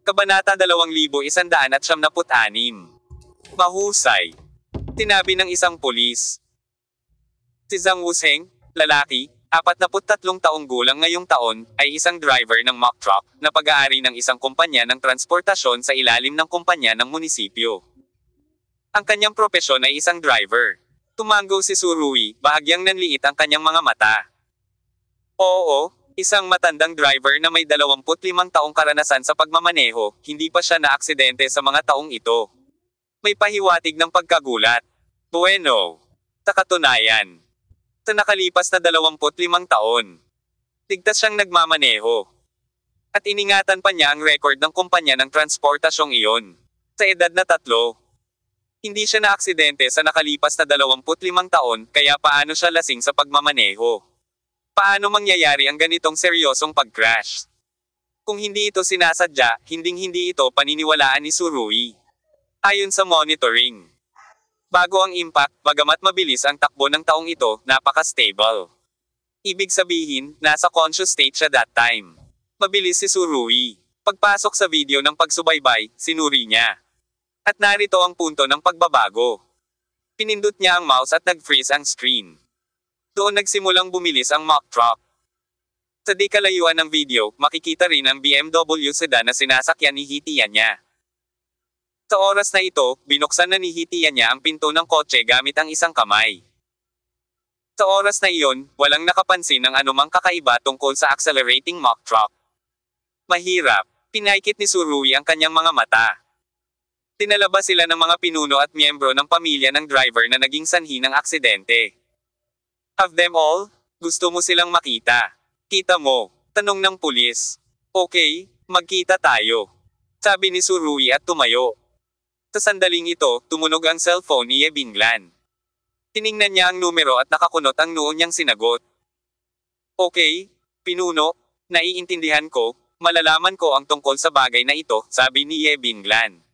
Kabanata 2176. Mahusay. Tinabi ng isang pulis. Si Zhang Wusheng, lalaki, 43 taong gulang ngayong taon, ay isang driver ng mock truck na pag-aari ng isang kumpanya ng transportasyon sa ilalim ng kumpanya ng munisipyo. Ang kanyang propesyon ay isang driver. Tumanggo si Su Rui, bahagyang nanliit ang kanyang mga mata. Oo, isang matandang driver na may 25 taong karanasan sa pagmamaneho, hindi pa siya na-aksidente sa mga taong ito. May pahiwatig ng pagkagulat. Bueno. Sa katunayan, sa nakalipas na 25 taon, ligtas siyang nagmamaneho. At iningatan pa niya ang record ng kumpanya ng transportasyong iyon. Sa edad na 3, hindi siya na-aksidente sa nakalipas na 25 taon, kaya paano siya lasing sa pagmamaneho? Paano mangyayari ang ganitong seryosong pag-crash? Kung hindi ito sinasadya, hinding-hindi ito paniniwalaan ni Su Rui. Ayon sa monitoring, bago ang impact, bagamat mabilis ang takbo ng taong ito, napaka-stable. Ibig sabihin, nasa conscious state siya that time. Mabilis si Su Rui. Pagpasok sa video ng pagsubaybay, sinuri niya. At narito ang punto ng pagbabago. Pinindot niya ang mouse at nag-freeze ang screen. Doon nagsimulang bumilis ang mock truck. Sa di kalayuan ng video, makikita rin ang BMW sedan na sinasakyan ni Hitian niya. Sa oras na ito, binuksan na ni Hitian niya ang pinto ng kotse gamit ang isang kamay. Sa oras na iyon, walang nakapansin ng anumang kakaiba tungkol sa accelerating mock truck. Mahirap, pinaikit ni Su Rui ang kanyang mga mata. Tinalaba sila ng mga pinuno at miyembro ng pamilya ng driver na naging sanhi ng aksidente. Have them all? Gusto mo silang makita? Kita mo? Tanong ng pulis. Okay, magkita tayo. Sabi ni Su Rui at tumayo. Sa sandaling ito, tumunog ang cellphone ni Ye Binglan. Tiningnan niya ang numero at nakakunot ang noo niyang sinagot. Okay, pinuno, naiintindihan ko, malalaman ko ang tungkol sa bagay na ito, sabi ni Ye Binglan.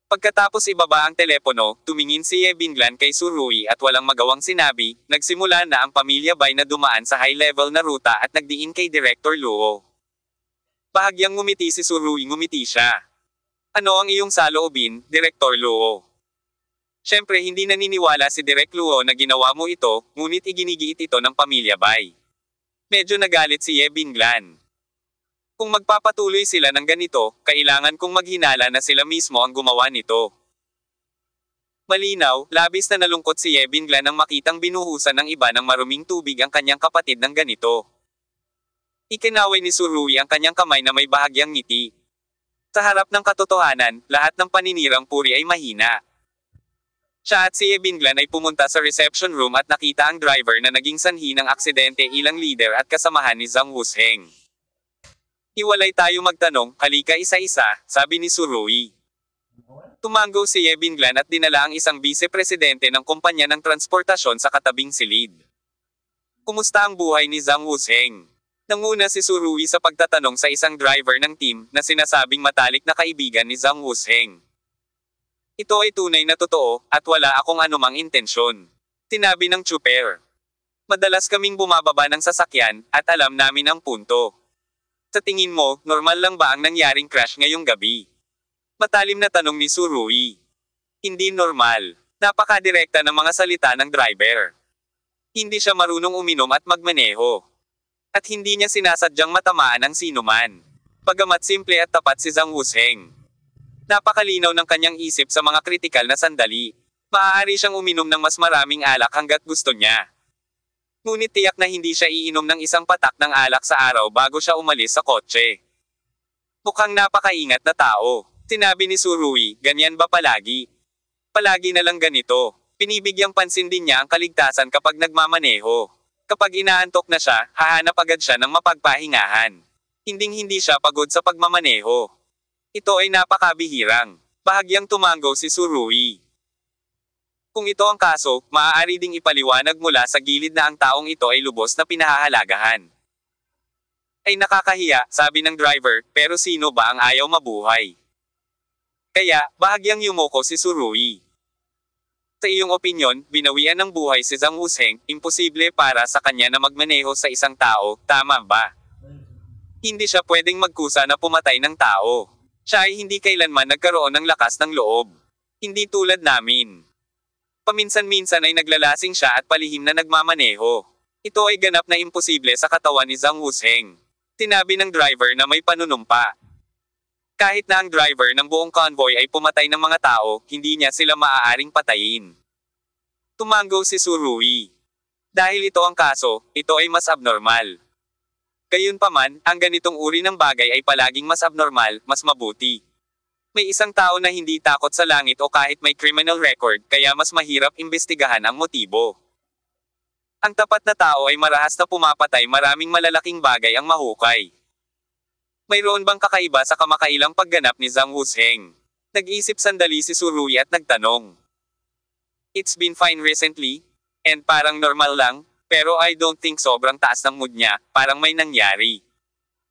Pagkatapos ibaba ang telepono, tumingin si Ye Binglan kay Su Rui at walang magawang sinabi, nagsimula na ang pamilya Bai na dumaan sa high-level na ruta at nagdiin kay Director Luo. Bahagyang ngumiti si Su Rui, ngumiti siya. Ano ang iyong saloobin, Director Luo? Siyempre hindi naniniwala si Direk Luo na ginawa mo ito, ngunit iginigiit ito ng pamilya Bai. Medyo nagalit si Ye Binglan. Kung magpapatuloy sila ng ganito, kailangan kong maghinala na sila mismo ang gumawa nito. Malinaw, labis na nalungkot si Ye Binglan nang makitang binuhusan ng iba ng maruming tubig ang kanyang kapatid ng ganito. Ikinaway ni Su Rui ang kanyang kamay na may bahagyang ngiti. Sa harap ng katotohanan, lahat ng paninirang puri ay mahina. Siya at si Ye Binglan ay pumunta sa reception room at nakita ang driver na naging sanhi ng aksidente, ilang leader at kasamahan ni Zhang Wusheng. Hiwalay tayo magtanong, halika isa-isa, sabi ni Su Rui. Tumanggo si Ye Binglan at dinala ang isang vice-presidente ng kumpanya ng transportasyon sa katabing silid. Kumusta ang buhay ni Zhang Wusheng? Nanguna si Su Rui sa pagtatanong sa isang driver ng team na sinasabing matalik na kaibigan ni Zhang Wusheng. Ito ay tunay na totoo, at wala akong anumang intensyon. Tinabi ng tsuper. Madalas kaming bumababa ng sasakyan, at alam namin ang punto. Sa tingin mo, normal lang ba ang nangyaring crash ngayong gabi? Matalim na tanong ni Su Rui. Hindi normal. Napakadirekta ng mga salita ng driver. Hindi siya marunong uminom at magmaneho. At hindi niya sinasadyang matamaan ang sinuman. Bagamat simple at tapat si Zhang Wusheng. Napakalinaw ng kanyang isip sa mga kritikal na sandali. Maaari siyang uminom ng mas maraming alak hanggat gusto niya. Ngunit tiyak na hindi siya iinom ng isang patak ng alak sa araw bago siya umalis sa kotse. Mukhang napakaingat na tao. Sinabi ni Su Rui, ganyan ba palagi? Palagi na lang ganito. Pinibigyang pansin din niya ang kaligtasan kapag nagmamaneho. Kapag inaantok na siya, hahanap agad siya ng mapagpahingahan. Hinding-hindi siya pagod sa pagmamaneho. Ito ay napakabihirang. Bahagyang tumanggo si Su Rui. Kung ito ang kaso, maaari ding ipaliwanag mula sa gilid na ang taong ito ay lubos na pinahahalagahan. Ay nakakahiya, sabi ng driver, pero sino ba ang ayaw mabuhay? Kaya, bahagyang yumoko si Su Rui. Sa iyong opinyon, binawian ng buhay si Zhang Wusheng, imposible para sa kanya na magmaneho sa isang tao, tama ba? Hindi siya pwedeng magkusa na pumatay ng tao. Siya ay hindi kailanman nagkaroon ng lakas ng loob. Hindi tulad namin. Paminsan-minsan ay naglalasing siya at palihim na nagmamaneho. Ito ay ganap na imposible sa katawan ni Zhang Wusheng. Tinabi ng driver na may panunumpa. Kahit na ang driver ng buong convoy ay pumatay ng mga tao, hindi niya sila maaaring patayin. Tumanggo si Su Rui. Dahil ito ang kaso, ito ay mas abnormal. Gayunpaman, ang ganitong uri ng bagay ay palaging mas abnormal, mas mabuti. May isang tao na hindi takot sa langit o kahit may criminal record, kaya mas mahirap imbestigahan ang motibo. Ang tapat na tao ay marahas na pumapatay maraming malalaking bagay ang mahukay. Mayroon bang kakaiba sa kamakailang pagganap ni Zhang Wusheng? Nag-isip sandali si Su Rui at nagtanong. It's been fine recently, and parang normal lang, pero I don't think sobrang taas ng mood niya, parang may nangyari.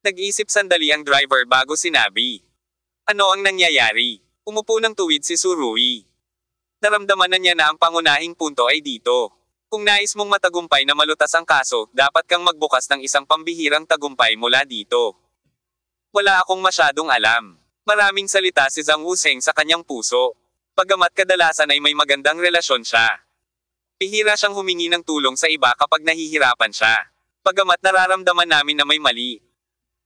Nag-isip sandali ang driver bago sinabi. Ano ang nangyayari? Umupo ng tuwid si Su Rui. Naramdaman na niya na ang pangunahing punto ay dito. Kung nais mong matagumpay na malutas ang kaso, dapat kang magbukas ng isang pambihirang tagumpay mula dito. Wala akong masyadong alam. Maraming salita si Zhang Wusheng sa kanyang puso. Bagamat kadalasan ay may magandang relasyon siya. Bihira siyang humingi ng tulong sa iba kapag nahihirapan siya. Bagamat nararamdaman namin na may mali.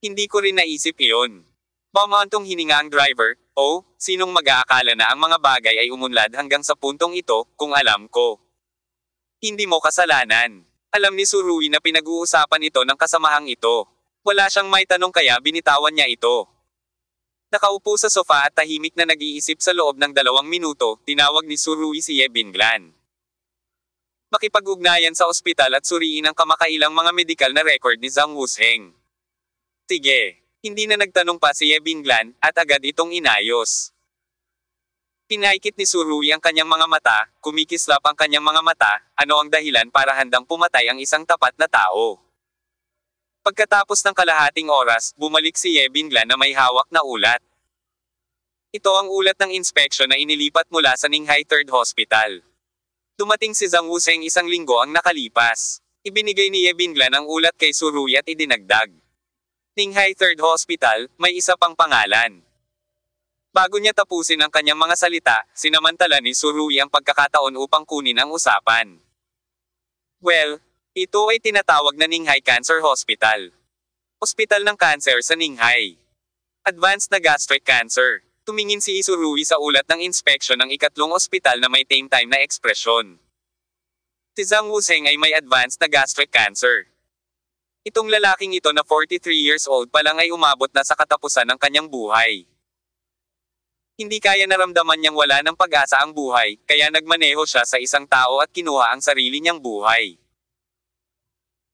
Hindi ko rin naisip iyon. Bumantong hininga ang driver, sinong mag-aakala na ang mga bagay ay umunlad hanggang sa puntong ito, kung alam ko. Hindi mo kasalanan. Alam ni Su Rui na pinag-uusapan ito ng kasamahang ito. Wala siyang may tanong kaya binitawan niya ito. Nakaupo sa sofa at tahimik na nag-iisip sa loob ng 2 minuto, tinawag ni Su Rui si Ye Binglan. Makipag-ugnayan sa ospital at suriin ang kamakailang mga medikal na record ni Zhang Wusheng. Sige. Hindi na nagtanong pa si Ye Binglan, at agad itong inayos. Pinaikit ni Su Rui ang kanyang mga mata, kumikislap ang kanyang mga mata, ano ang dahilan para handang pumatay ang isang tapat na tao. Pagkatapos ng kalahating oras, bumalik si Ye Binglan na may hawak na ulat. Ito ang ulat ng inspeksyon na inilipat mula sa Ninghai 3rd Hospital. Dumating si Zhang Wusheng 1 linggo ang nakalipas. Ibinigay ni Ye Binglan ang ulat kay Su Rui at idinagdag. Ninghai 3rd Hospital, may isa pang pangalan. Bago niya tapusin ang kanyang mga salita, sinamantala ni Su Rui ang pagkakataon upang kunin ang usapan. Well, ito ay tinatawag na Ninghai Cancer Hospital. Ospital ng kanser sa Ninghai. Advanced na gastric cancer. Tumingin si Su Rui sa ulat ng inspeksyon ng ikatlong ospital na may time na ekspresyon. Si Zhang Wusheng ay may advanced na gastric cancer. Itong lalaking ito na 43 years old pa lang ay umabot na sa katapusan ng kanyang buhay. Hindi kaya naramdaman niyang wala ng pag-asa ang buhay, kaya nagmaneho siya sa isang tao at kinuha ang sarili niyang buhay.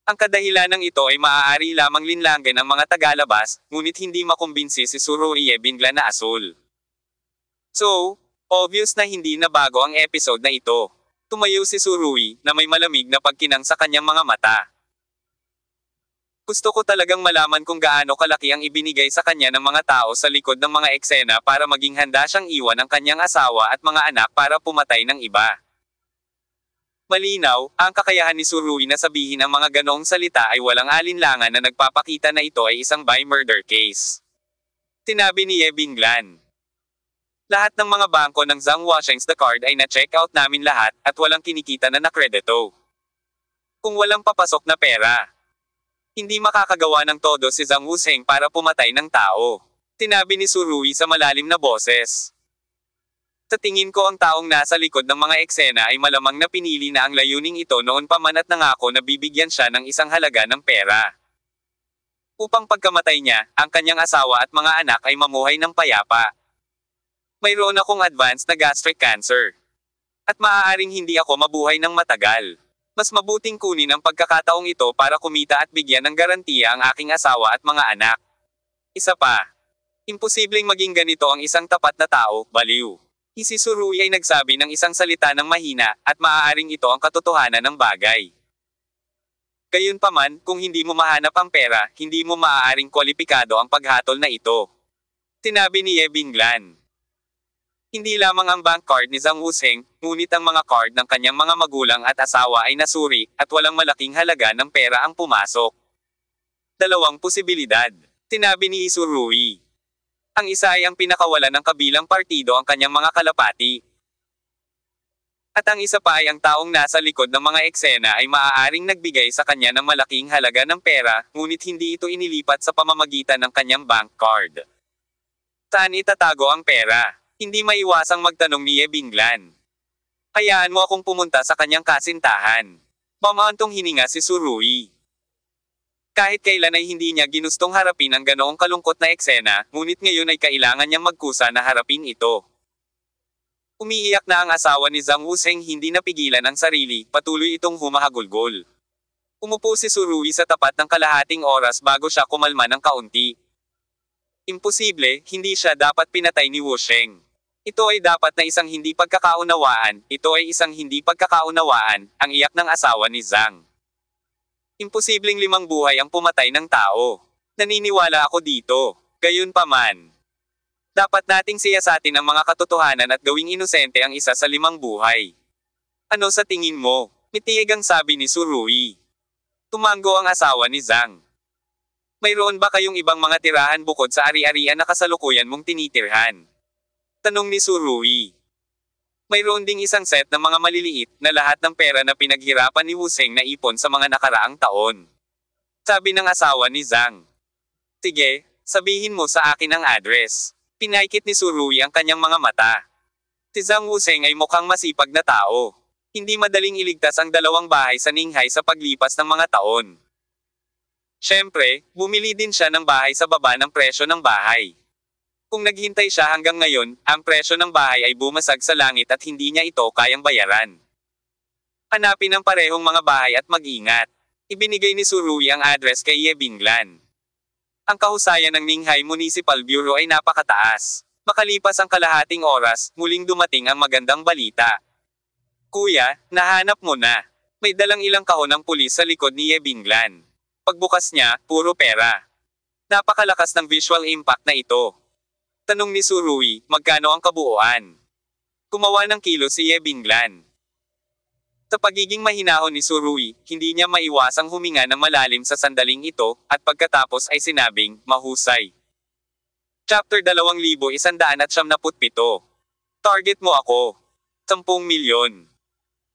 Ang kadahilan ng ito ay maaari lamang linlanggan ng mga tagalabas, ngunit hindi makumbinsi si Su Rui Ye Binglan na asul. So, obvious na hindi na bago ang episode na ito. Tumayo si Su Rui, na may malamig na pagkinang sa kanyang mga mata. Gusto ko talagang malaman kung gaano kalaki ang ibinigay sa kanya ng mga tao sa likod ng mga eksena para maging handa siyang iwan ang kanyang asawa at mga anak para pumatay ng iba. Malinaw, ang kakayahan ni Su Rui na sabihin ang mga ganoong salita ay walang alinlangan na nagpapakita na ito ay isang by-murder case. Tinabi ni Ye Binglan. Lahat ng mga bangko ng Zhang Wusheng's The Card ay na-check out namin lahat, at walang kinikita na nakredito. Kung walang papasok na pera, hindi makakagawa ng todo si Zhang Wusheng para pumatay ng tao. Tinabi ni Su Rui sa malalim na boses. Sa tingin ko ang taong nasa likod ng mga eksena ay malamang na pinili na ang layuning ito noon pa man at nangako na bibigyan siya ng isang halaga ng pera. Upang pagkamatay niya, ang kanyang asawa at mga anak ay mamuhay ng payapa. Mayroon akong advanced na gastric cancer. At maaaring hindi ako mabuhay ng matagal. Mas mabuting kunin ang pagkakataong ito para kumita at bigyan ng garantiya ang aking asawa at mga anak. Isa pa. Imposibleng maging ganito ang isang tapat na tao, baliw. Si Su Rui ay nagsabi ng isang salita ng mahina, at maaaring ito ang katotohanan ng bagay. Gayunpaman, kung hindi mo mahanap ang pera, hindi mo maaaring kwalipikado ang paghatol na ito. Tinabi ni Ye Binglan. Hindi lamang ang bank card ni Zhang Wusheng, ngunit ang mga card ng kanyang mga magulang at asawa ay nasuri, at walang malaking halaga ng pera ang pumasok. Dalawang posibilidad. Sinabi ni Isurui. Ang isa ay ang pinakawalan ng kabilang partido ang kanyang mga kalapati. At ang isa pa ay ang taong nasa likod ng mga eksena ay maaaring nagbigay sa kanya ng malaking halaga ng pera, ngunit hindi ito inilipat sa pamamagitan ng kanyang bank card. Saan itatago ang pera? Hindi maiwasang magtanong ni Ye Binglan. Hayaan mo akong pumunta sa kanyang kasintahan. Mamantong hininga si Surui. Kahit kailan ay hindi niya ginustong harapin ang ganoong kalungkot na eksena, ngunit ngayon ay kailangan niyang magkusa na harapin ito. Umiiyak na ang asawa ni Zhang Wuseng, hindi napigilan ang sarili, patuloy itong humahagulgol. Umupo si Surui sa tapat ng kalahating oras bago siya kumalma ng kaunti. Imposible, hindi siya dapat pinatay ni Wuseng. Ito ay dapat na isang hindi pagkakaunawaan, ito ay isang hindi pagkakaunawaan, ang iyak ng asawa ni Zhang. Imposibleng 5 buhay ang pumatay ng tao. Naniniwala ako dito. Gayunpaman, dapat nating siyasatin ang mga katotohanan at gawing inosente ang isa sa 5 buhay. Ano sa tingin mo? Mitiig ang sabi ni Surui. Tumango ang asawa ni Zhang. Mayroon ba kayong ibang mga tirahan bukod sa ari-arian na kasalukuyan mong tinitirhan? Tanong ni Surui. Mayroon ding isang set ng mga maliliit na lahat ng pera na pinaghirapan ni Wuseng na ipon sa mga nakaraang taon. Sabi ng asawa ni Zhang. Sige, sabihin mo sa akin ang address. Pinaikit ni Surui ang kanyang mga mata. Si Zhang Wuseng ay mukhang masipag na tao. Hindi madaling iligtas ang 2 bahay sa Ninghay sa paglipas ng mga taon. Siyempre, bumili din siya ng bahay sa baba ng presyo ng bahay. Kung naghintay siya hanggang ngayon, ang presyo ng bahay ay bumasag sa langit at hindi niya ito kayang bayaran. Hanapin ang parehong mga bahay at mag-ingat. Ibinigay ni Surui ang address kay Ye Binglan. Ang kahusayan ng Ninghay Municipal Bureau ay napakataas. Makalipas ang kalahating oras, muling dumating ang magandang balita. Kuya, nahanap mo na. May dalang ilang kahon ng pulis sa likod ni Ye Binglan. Pagbukas niya, puro pera. Napakalakas ng visual impact na ito. Tanong ni Surui, magkano ang kabuuan? Kumawa ng kilo si Ye Binglan. Sa pagiging mahinahon ni Surui, hindi niya maiwasang huminga ng malalim sa sandaling ito, at pagkatapos ay sinabing, mahusay. Chapter 2197. Target mo ako. 10 milyon.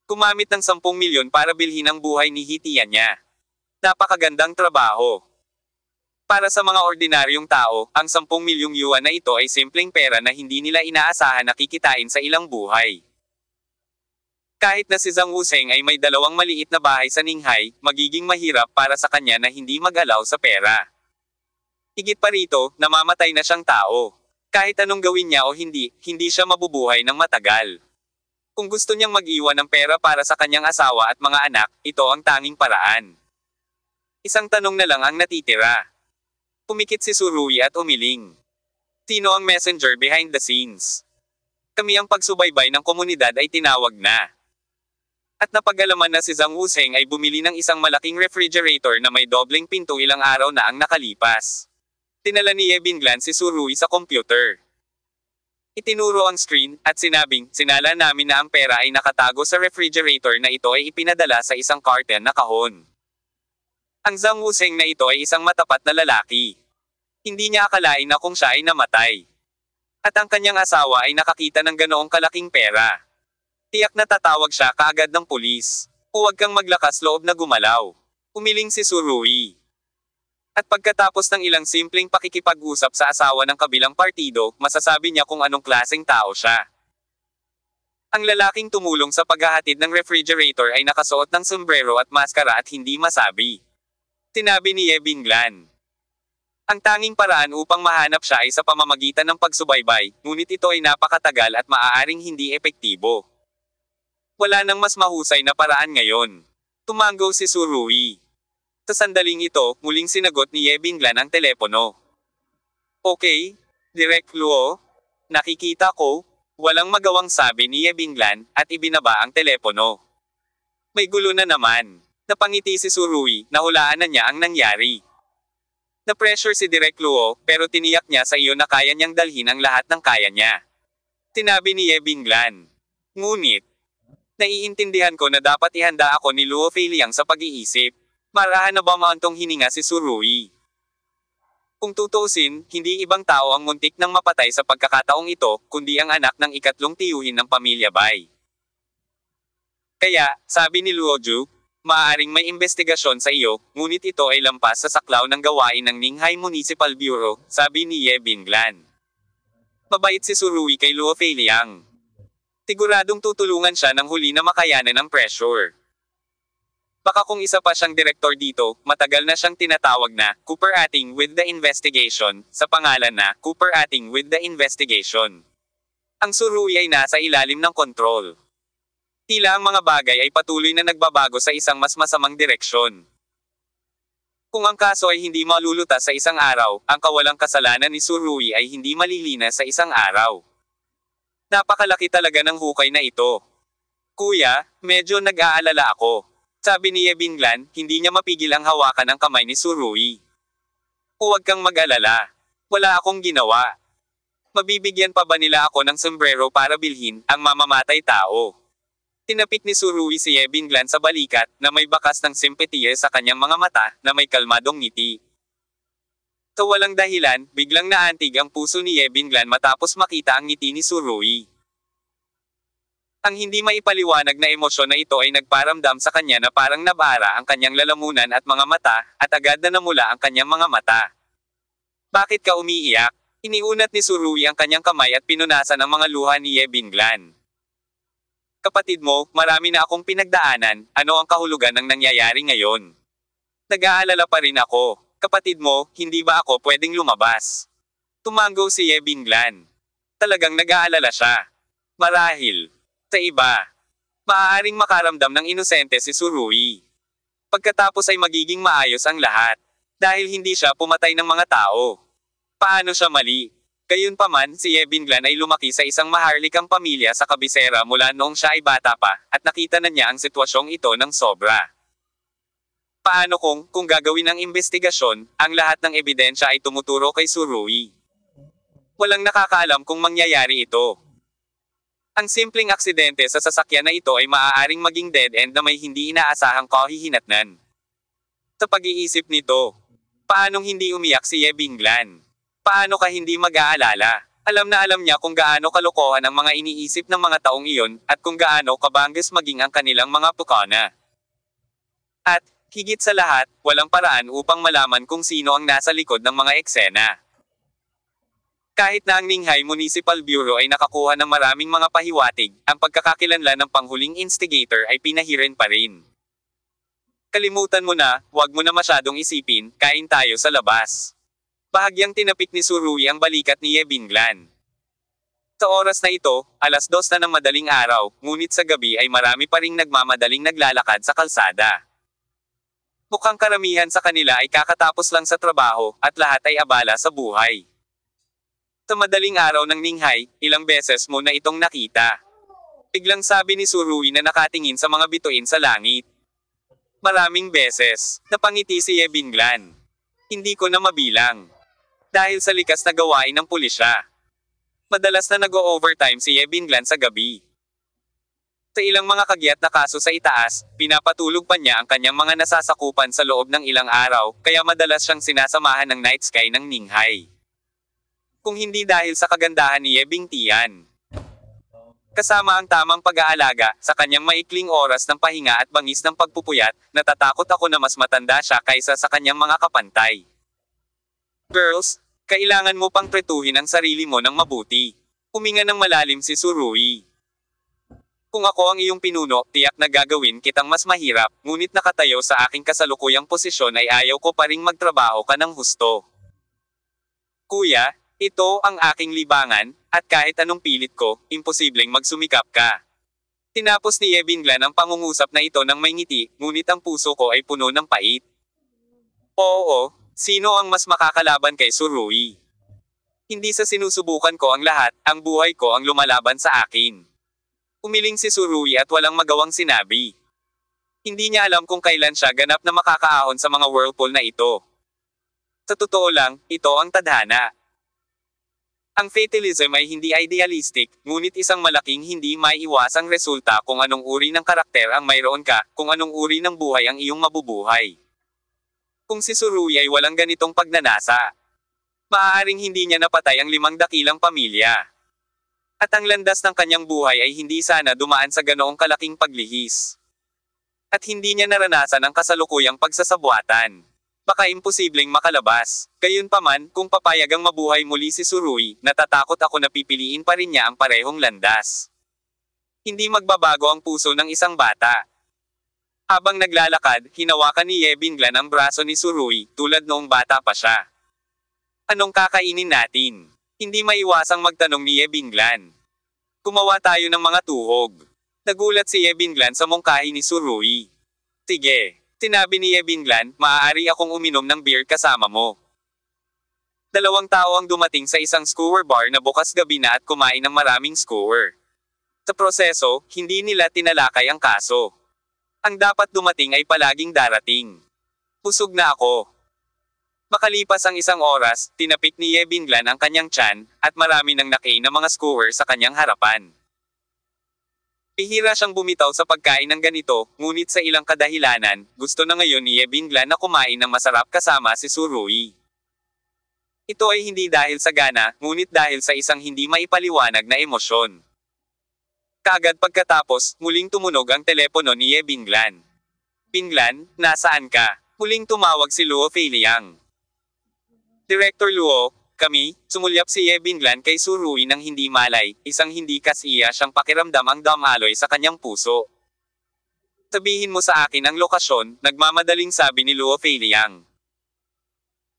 Gumamit ng 10 milyon para bilhin ang buhay ni Hitian niya. Napakagandang trabaho. Para sa mga ordinaryong tao, ang 10 milyong yuan na ito ay simpleng pera na hindi nila inaasahan na kikitain sa ilang buhay. Kahit na si Zhang Wuseng ay may 2 maliit na bahay sa Ninghay, magiging mahirap para sa kanya na hindi mag-alaw sa pera. Higit pa rito, namamatay na siyang tao. Kahit anong gawin niya o hindi, hindi siya mabubuhay ng matagal. Kung gusto niyang mag-iwan ng pera para sa kanyang asawa at mga anak, ito ang tanging paraan. Isang tanong na lang ang natitira. Pumikit si Surui at umiling. Sino ang messenger behind the scenes? Kami ang pagsubaybay ng komunidad ay tinawag na. At napag-alaman na si Zhang Wuseng ay bumili ng isang malaking refrigerator na may dobleng pinto ilang araw na ang nakalipas. Tinala ni Ye Binglan si Surui sa computer. Itinuro ang screen, at sinabing, sinala namin na ang pera ay nakatago sa refrigerator na ito ay ipinadala sa isang carton na kahon. Ang Zhang Wuseng na ito ay isang matapat na lalaki. Hindi niya akalain na kung siya ay namatay. At ang kanyang asawa ay nakakita ng ganoong kalaking pera. Tiyak na tatawag siya kaagad ng pulis. Huwag kang maglakas loob na gumalaw. Umiling si Surui. At pagkatapos ng ilang simpleng pakikipag-usap sa asawa ng kabilang partido, masasabi niya kung anong klaseng tao siya. Ang lalaking tumulong sa paghahatid ng refrigerator ay nakasuot ng sombrero at maskara at hindi masabi. Sinabi ni Ye Binglan. Ang tanging paraan upang mahanap siya ay sa pamamagitan ng pagsubaybay, ngunit ito ay napakatagal at maaaring hindi epektibo. Wala nang mas mahusay na paraan ngayon. Tumango si Surui. Sa sandaling ito, muling sinagot ni Ye Binglan ang telepono. Okay, Direk Luo. Nakikita ko. Walang magawang sabi ni Ye Binglan, at ibinaba ang telepono. May gulo na naman. Napangiti si Surui, nahulaan na niya ang nangyari. Na-pressure si Direk Luo, pero tiniyak niya sa iyo na kaya niyang dalhin ang lahat ng kaya niya. Sinabi ni Ye Binglan. Ngunit, naiintindihan ko na dapat ihanda ako ni Luo Feiliang sa pag-iisip. Marahan na ba maantong hininga si Surui? Kung tutuusin, hindi ibang tao ang muntik ng mapatay sa pagkakataong ito, kundi ang anak ng ikatlong tiyuhin ng pamilya Bai. Kaya, sabi ni Luoju, maaaring may investigasyon sa iyo, ngunit ito ay lampas sa saklaw ng gawain ng Ninghay Municipal Bureau, sabi ni Ye Binglan. Mabait si Surui kay Luo Feiliang. Siguradong tutulungan siya ng huli na makayanan ng pressure. Baka kung isa pa siyang direktor dito, matagal na siyang tinatawag na cooperating with the investigation, sa pangalan na cooperating with the investigation. Ang Surui ay nasa ilalim ng kontrol. Tila ang mga bagay ay patuloy na nagbabago sa isang mas masamang direksyon. Kung ang kaso ay hindi malulutas sa isang araw, ang kawalang kasalanan ni Surui ay hindi malilinas sa isang araw. Napakalaki talaga ng hukay na ito. Kuya, medyo nag-aalala ako. Sabi ni Ye Binglan, hindi niya mapigil ang hawakan ng kamay ni Surui. Huwag kang mag-alala. Wala akong ginawa. Mabibigyan pa ba nila ako ng sombrero para bilhin ang mamamatay tao? Tinapik ni Surui si Ye Binglan sa balikat na may bakas ng simpatiya sa kanyang mga mata na may kalmadong ngiti. Sa walang dahilan, biglang naantig ang puso ni Ye Binglan matapos makita ang ngiti ni Surui. Ang hindi maipaliwanag na emosyon na ito ay nagparamdam sa kanya na parang nabara ang kanyang lalamunan at mga mata, at agad na namula ang kanyang mga mata. Bakit ka umiiyak? Iniunat ni Surui ang kanyang kamay at pinunasan ang mga luha ni Ye Binglan. Kapatid mo, marami na akong pinagdaanan, ano ang kahulugan ng nangyayari ngayon? Nag-aalala pa rin ako. Kapatid mo, hindi ba ako pwedeng lumabas? Tumango si Ye Binglan. Talagang nag-aalala siya. Marahil. Sa iba, maaaring makaramdam ng inosente si Surui. Pagkatapos ay magiging maayos ang lahat. Dahil hindi siya pumatay ng mga tao. Paano siya mali? Gayunpaman, si Ye Binglan ay lumaki sa isang maharlikang pamilya sa kabisera mula noong siya ay bata pa, at nakita na niya ang sitwasyong ito ng sobra. Paano kung gagawin ang investigasyon, ang lahat ng ebidensya ay tumuturo kay Surui? Walang nakakaalam kung mangyayari ito. Ang simpleng aksidente sa sasakyan na ito ay maaaring maging dead end na may hindi inaasahang kahihinatnan. Sa pag-iisip nito, paanong hindi umiyak si Ye Binglan? Paano ka hindi mag-aalala? Alam na alam niya kung gaano kalokohan ang mga iniisip ng mga taong iyon, at kung gaano kabangges maging ang kanilang mga pukana. At, higit sa lahat, walang paraan upang malaman kung sino ang nasa likod ng mga eksena. Kahit na ang Ninghay Municipal Bureau ay nakakuha ng maraming mga pahiwatig, ang pagkakakilanlan ng panghuling instigator ay pinahirin pa rin. Kalimutan mo na, wag mo na masyadong isipin, kain tayo sa labas. Bahagyang tinapik ni Surui ang balikat ni Ye Binglan. Sa oras na ito, alas 2 na ng madaling araw, ngunit sa gabi ay marami pa ring nagmamadaling naglalakad sa kalsada. Mukhang karamihan sa kanila ay kakatapos lang sa trabaho, at lahat ay abala sa buhay. Sa madaling araw ng Ninghay, ilang beses mo na itong nakita. Biglang sabi ni Surui na nakatingin sa mga bituin sa langit. Maraming beses, napangiti si Ye Binglan. Hindi ko na mabilang. Dahil sa likas na gawain ng pulisya. Madalas na nag-o-overtime si Ye Binglan sa gabi. Sa ilang mga kagyat na kaso sa itaas, pinapatulog pa niya ang kanyang mga nasasakupan sa loob ng ilang araw, kaya madalas siyang sinasamahan ng night sky ng Ninghay. Kung hindi dahil sa kagandahan ni Ye Bingtian. Kasama ang tamang pag-aalaga, sa kanyang maikling oras ng pahinga at bangis ng pagpupuyat, natatakot ako na mas matanda siya kaysa sa kanyang mga kapantay. Girls, kailangan mo pang tretuhin ang sarili mo ng mabuti. Huminga ng malalim si Surui. Kung ako ang iyong pinuno, tiyak na gagawin kitang mas mahirap, ngunit nakatayo sa aking kasalukuyang posisyon ay ayaw ko pa ring magtrabaho ka ng husto. Kuya, ito ang aking libangan, at kahit anong pilit ko, imposibleng magsumikap ka. Tinapos ni Ye Binglan ang pangungusap na ito ng may ngiti, ngunit ang puso ko ay puno ng pait. Oo, sino ang mas makakalaban kay Surui? Hindi sa sinusubukan ko ang lahat, ang buhay ko ang lumalaban sa akin. Umiling si Surui at walang magawang sinabi. Hindi niya alam kung kailan siya ganap na makakaahon sa mga whirlpool na ito. Sa totoo lang, ito ang tadhana. Ang fatalism ay hindi idealistic, ngunit isang malaking hindi maiiwasang resulta kung anong uri ng karakter ang mayroon ka, kung anong uri ng buhay ang iyong mabubuhay. Kung si Surui ay walang ganitong pagnanasa, Maaaring hindi niya napatay ang 5 dakilang pamilya. At ang landas ng kanyang buhay ay hindi sana dumaan sa ganoong kalaking paglihis. At hindi niya naranasan ang kasalukuyang pagsasabwatan. Baka imposibleng makalabas. Gayunpaman, kung papayagang mabuhay muli si Tsurugi, natatakot ako na pipiliin pa rin niya ang parehong landas. Hindi magbabago ang puso ng isang bata. Habang naglalakad, hinawakan ni Ye Binglan ang braso ni Tsurugi, tulad noong bata pa siya. Anong kakainin natin? Hindi maiwasang magtanong ni Ye Binglan. Gumawa tayo ng mga tuhog. Nagulat si Ye Binglan sa mungkahi ni Tsurugi. Sige, sinabi ni Ye Binglan, maaari akong uminom ng beer kasama mo. 2 tao ang dumating sa isang skewer bar na bukas gabi na at kumain ng maraming skewer. Sa proseso, hindi nila tinalakay ang kaso. Ang dapat dumating ay palaging darating. Busog na ako. Makalipas ang 1 oras, tinapik ni Ye Binglan ang kanyang tiyan, at marami nang nakain na mga skewer sa kanyang harapan. Bihira siyang bumitaw sa pagkain ng ganito, ngunit sa ilang kadahilanan, gusto na ngayon ni Ye Binglan na kumain ng masarap kasama si Tsurugi. Ito ay hindi dahil sa gana, ngunit dahil sa isang hindi maipaliwanag na emosyon. Kaagad pagkatapos, muling tumunog ang telepono ni Ye Binglan. Binglan, nasaan ka? Muling tumawag si Luo Feiliang. Director Luo, kami, sumulyap si Ye Binglan kay Tsurugi nang hindi malay, isang hindi kasiya siyang pakiramdam ang damaloy sa kanyang puso. Sabihin mo sa akin ang lokasyon, nagmamadaling sabi ni Luo Feiliang.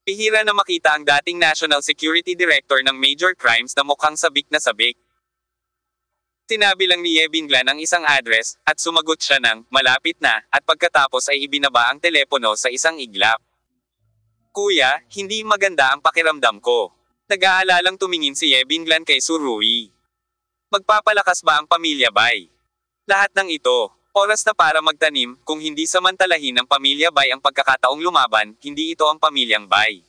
Bihira na makita ang dating National Security Director ng Major Crimes na mukhang sabik na sabik. Sinabi lang ni Ye Binglan ang isang address, at sumagot siya ng, malapit na, at pagkatapos ay ibinaba ang telepono sa isang iglap. Kuya, hindi maganda ang pakiramdam ko. Nag-aalalang tumingin si Ye Binglan kay Tsurugi. Magpapalakas ba ang pamilya Bai? Lahat ng ito, oras na para magtanim, kung hindi samantalahin ng pamilya Bai ang pagkakataong lumaban, hindi ito ang pamilyang Bai.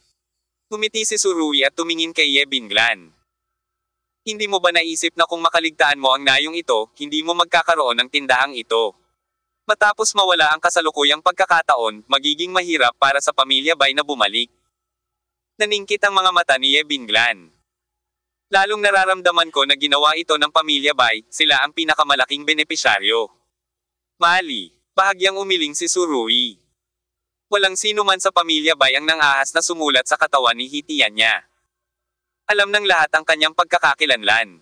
Tumiti si Tsurugi at tumingin kay Ye Binglan. Hindi mo ba naisip na kung makaligtaan mo ang nayong ito, hindi mo magkakaroon ng tindahang ito? Matapos mawala ang kasalukuyang pagkakataon, magiging mahirap para sa pamilya Bai na bumalik. Naningkit ang mga mata ni Ye Binglan. Lalong nararamdaman ko na ginawa ito ng pamilya Bai, sila ang pinakamalaking benepisyaryo. Mali, bahagyang umiling si Tsurugi. Walang sino man sa pamilya Bai ang nangahas na sumulat sa katawan ni hitian niya. Alam ng lahat ang kanyang pagkakakilanlan.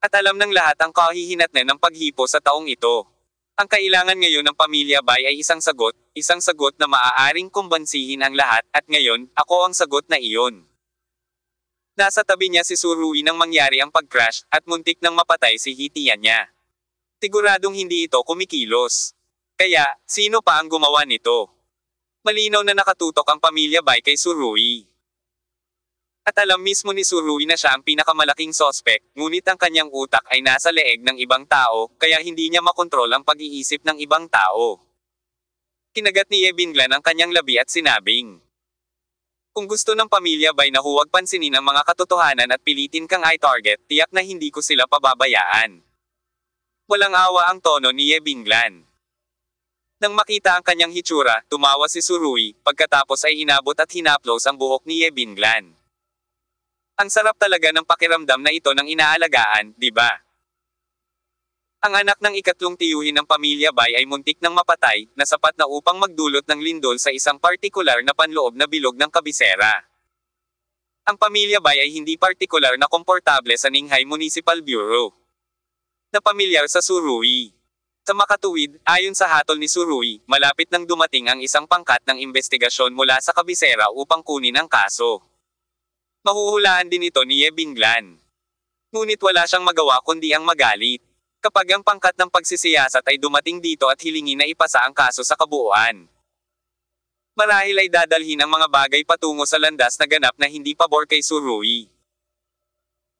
At alam ng lahat ang kahihinatnan ng paghipo sa taong ito. Ang kailangan ngayon ng pamilya Bai ay isang sagot na maaaring kumbansihin ang lahat, at ngayon, ako ang sagot na iyon. Nasa tabi niya si Tsurugi nang mangyari ang pag-crash, at muntik nang mapatay si hitian niya. Siguradong hindi ito kumikilos. Kaya, sino pa ang gumawa nito? Malinaw na nakatutok ang pamilya Bai kay Tsurugi. At alam mismo ni Tsurugi na siya ang pinakamalaking sospek, ngunit ang kanyang utak ay nasa leeg ng ibang tao, kaya hindi niya makontrol ang pag-iisip ng ibang tao. Kinagat ni Ye Binglan ang kanyang labi at sinabing, kung gusto ng pamilya Bai na huwag pansinin ang mga katotohanan at pilitin kang i-target, tiyak na hindi ko sila pababayaan. Walang awa ang tono ni Ye Binglan. Nang makita ang kanyang hitsura, tumawa si Tsurugi, pagkatapos ay inabot at hinaplos ang buhok ni Ye Binglan. Ang sarap talaga ng pakiramdam na ito ng inaalagaan, di ba? Ang anak ng ikatlong tiyuhin ng pamilya Bai ay muntik ng mapatay, na sapat na upang magdulot ng lindol sa isang partikular na panloob na bilog ng kabisera. Ang pamilya Bai ay hindi partikular na komportable sa Ninghay Municipal Bureau. Na pamilyar sa Tsurugi. Sa makatuwid, ayon sa hatol ni Tsurugi, malapit nang dumating ang isang pangkat ng investigasyon mula sa kabisera upang kunin ang kaso. Mahuhulaan din ito ni Ye Binglan. Ngunit wala siyang magawa kundi ang magalit. Kapag ang pangkat ng pagsisiyasat ay dumating dito at hilingin na ipasa ang kaso sa kabuuan. Marahil ay dadalhin ang mga bagay patungo sa landas na ganap na hindi pabor kay Tsurugi.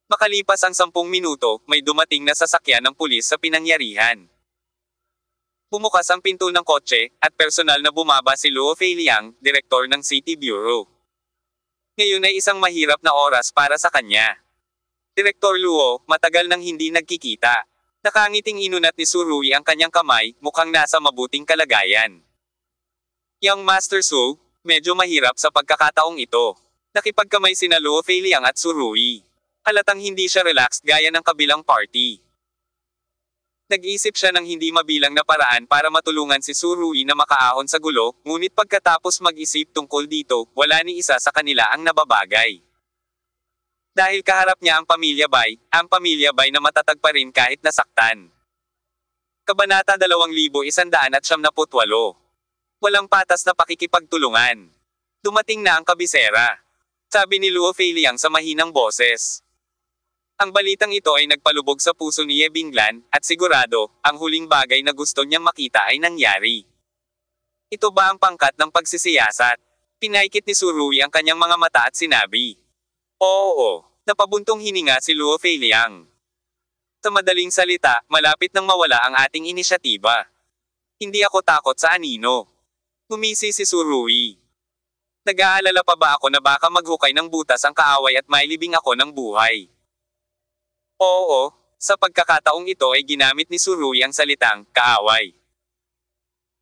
Makalipas ang 10 minuto, may dumating na sasakyan ng pulis sa pinangyarihan. Bumukas ang pinto ng kotse, at personal na bumaba si Luo Feiliang, direktor ng City Bureau. Ngayon ay isang mahirap na oras para sa kanya. Direktor Luo, matagal nang hindi nagkikita. Nakangiting inunat ni Tsurugi ang kanyang kamay, mukhang nasa mabuting kalagayan. Young Master Su, medyo mahirap sa pagkakataong ito. Nakipagkamay sina Luo Feiliang at Surui. Halatang hindi siya relaxed gaya ng kabilang party. Nag-isip siya ng hindi mabilang na paraan para matulungan si Surui na makaahon sa gulo, ngunit pagkatapos mag-isip tungkol dito, wala ni isa sa kanila ang nababagay. Dahil kaharap niya ang Pamilya Bai na matatag pa rin kahit nasaktan. Kabanata 2178. Walang patas na pakikipagtulungan. Dumating na ang kabisera. Sabi ni Luo Feiliang sa mahinang boses. Ang balitang ito ay nagpalubog sa puso ni Ye Binglan, at sigurado, ang huling bagay na gusto niyang makita ay nangyari. Ito ba ang pangkat ng pagsisiyasat? Pinaikit ni Surui ang kanyang mga mata at sinabi. Oo, napabuntong hininga si Luo Feiliang. Sa madaling salita, malapit nang mawala ang ating inisyatiba. Hindi ako takot sa anino. Ngumisi si Surui. Nag-aalala pa ba ako na baka maghukay ng butas ang kaaway at mailibing ako ng buhay? Oo, sa pagkakataong ito ay ginamit ni Surui ang salitang, kaaway.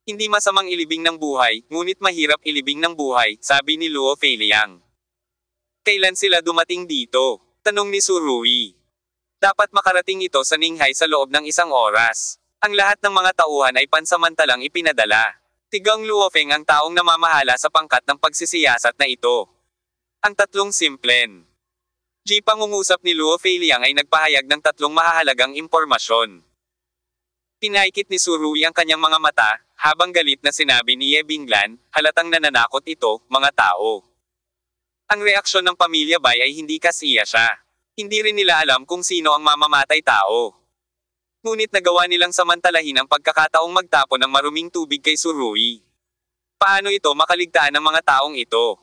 Hindi masamang ilibing ng buhay, ngunit mahirap ilibing ng buhay, sabi ni Luo Feiliang. Kailan sila dumating dito? Tanong ni Surui. Dapat makarating ito sa Ninghai sa loob ng 1 oras. Ang lahat ng mga tauhan ay pansamantalang ipinadala. Tigang Luofeng ang taong namamahala sa pangkat ng pagsisiyasat na ito. Ang tatlong simplen. Pangungusap ni Luo Feiliang ay nagpahayag ng 3 mahahalagang impormasyon. Pinaikit ni Surui ang kanyang mga mata, habang galit na sinabi ni Ye Binglan, halatang nananakot ito, mga tao. Ang reaksyon ng Pamilya Bai ay hindi kasiya siya. Hindi rin nila alam kung sino ang mamamatay tao. Ngunit nagawa nilang samantalahin ang pagkakataong magtapon ng maruming tubig kay Surui. Paano ito makaligtaan ng mga taong ito?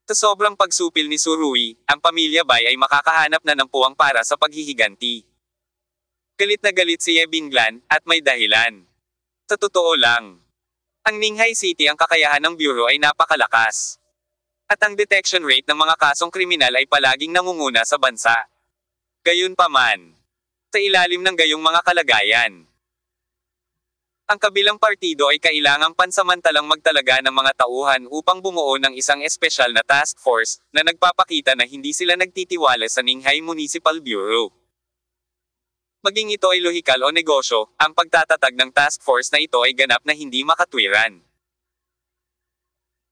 Sa sobrang pagsupil ni Surui, ang Pamilya Bai ay makakahanap na ng puwang para sa paghihiganti. Galit na galit si Ye Binglan, at may dahilan. Sa totoo lang, ang Ninghai City ang kakayahan ng bureau ay napakalakas. At ang detection rate ng mga kasong kriminal ay palaging nangunguna sa bansa. Gayunpaman, sa ilalim ng gayong mga kalagayan, ang kabilang partido ay kailangang pansamantalang magtalaga ng mga tauhan upang bumuo ng isang espesyal na task force na nagpapakita na hindi sila nagtitiwala sa Ninghai Municipal Bureau. Maging ito ay lohikal o negosyo, ang pagtatatag ng task force na ito ay ganap na hindi makatwiran.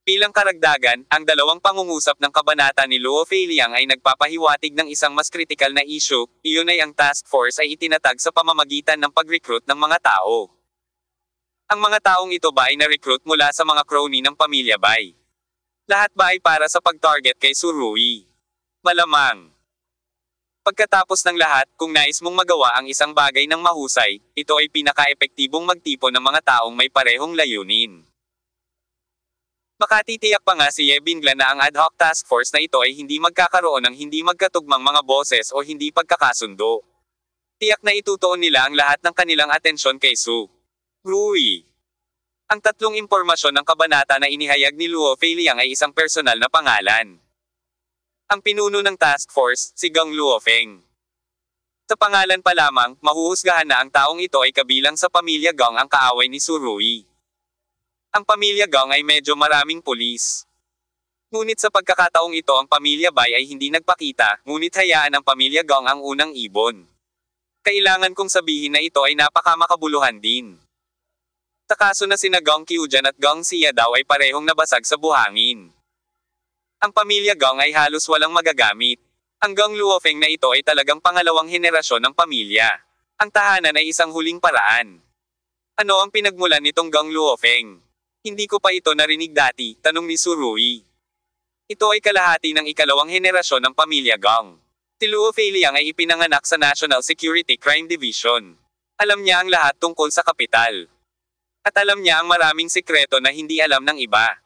Bilang karagdagan, ang 2 pangungusap ng kabanata ni Luo Feiliang ay nagpapahiwatig ng isang mas kritikal na issue, iyon ay ang task force ay itinatag sa pamamagitan ng pag-recruit ng mga tao. Ang mga taong ito ba ay na-recruit mula sa mga crony ng Pamilya Bai? Lahat ba ay para sa pag-target kay Surui? Malamang. Pagkatapos ng lahat, kung nais mong magawa ang isang bagay ng mahusay, ito ay pinaka-epektibong magtipon ng mga taong may parehong layunin. Makatitiyak pa nga si Ye Binglan na ang ad hoc task force na ito ay hindi magkakaroon ng hindi magkatugmang mga boses o hindi pagkakasundo. Tiyak na itutuon nila ang lahat ng kanilang atensyon kay Surui. Ang 3 impormasyon ng kabanata na inihayag ni Luo Feiliang ay isang personal na pangalan. Ang pinuno ng task force, si Gang Luofeng. Sa pangalan pa lamang, mahuhusgahan na ang taong ito ay kabilang sa Pamilya Gang ang kaaway ni Surui. Ang Pamilya Gang ay medyo maraming pulis. Ngunit sa pagkakataong ito ang Pamilya Bai ay hindi nagpakita, ngunit hayaan ng Pamilya Gang ang unang ibon. Kailangan kong sabihin na ito ay napakamakabuluhan din. Sa kaso na sina Gang Qiujian at Gang Xia daw ay parehong nabasag sa buhangin. Ang Pamilya Gang ay halos walang magagamit. Ang Gang Luofeng na ito ay talagang pangalawang henerasyon ng pamilya. Ang tahanan ay isang huling paraan. Ano ang pinagmulan nitong Gang Luofeng? Hindi ko pa ito narinig dati, tanong ni Surui. Ito ay kalahati ng ikalawang henerasyon ng Pamilya Gang. Si Luo Feiliang ay ipinanganak sa National Security Crime Division. Alam niya ang lahat tungkol sa kapital. At alam niya ang maraming sikreto na hindi alam ng iba.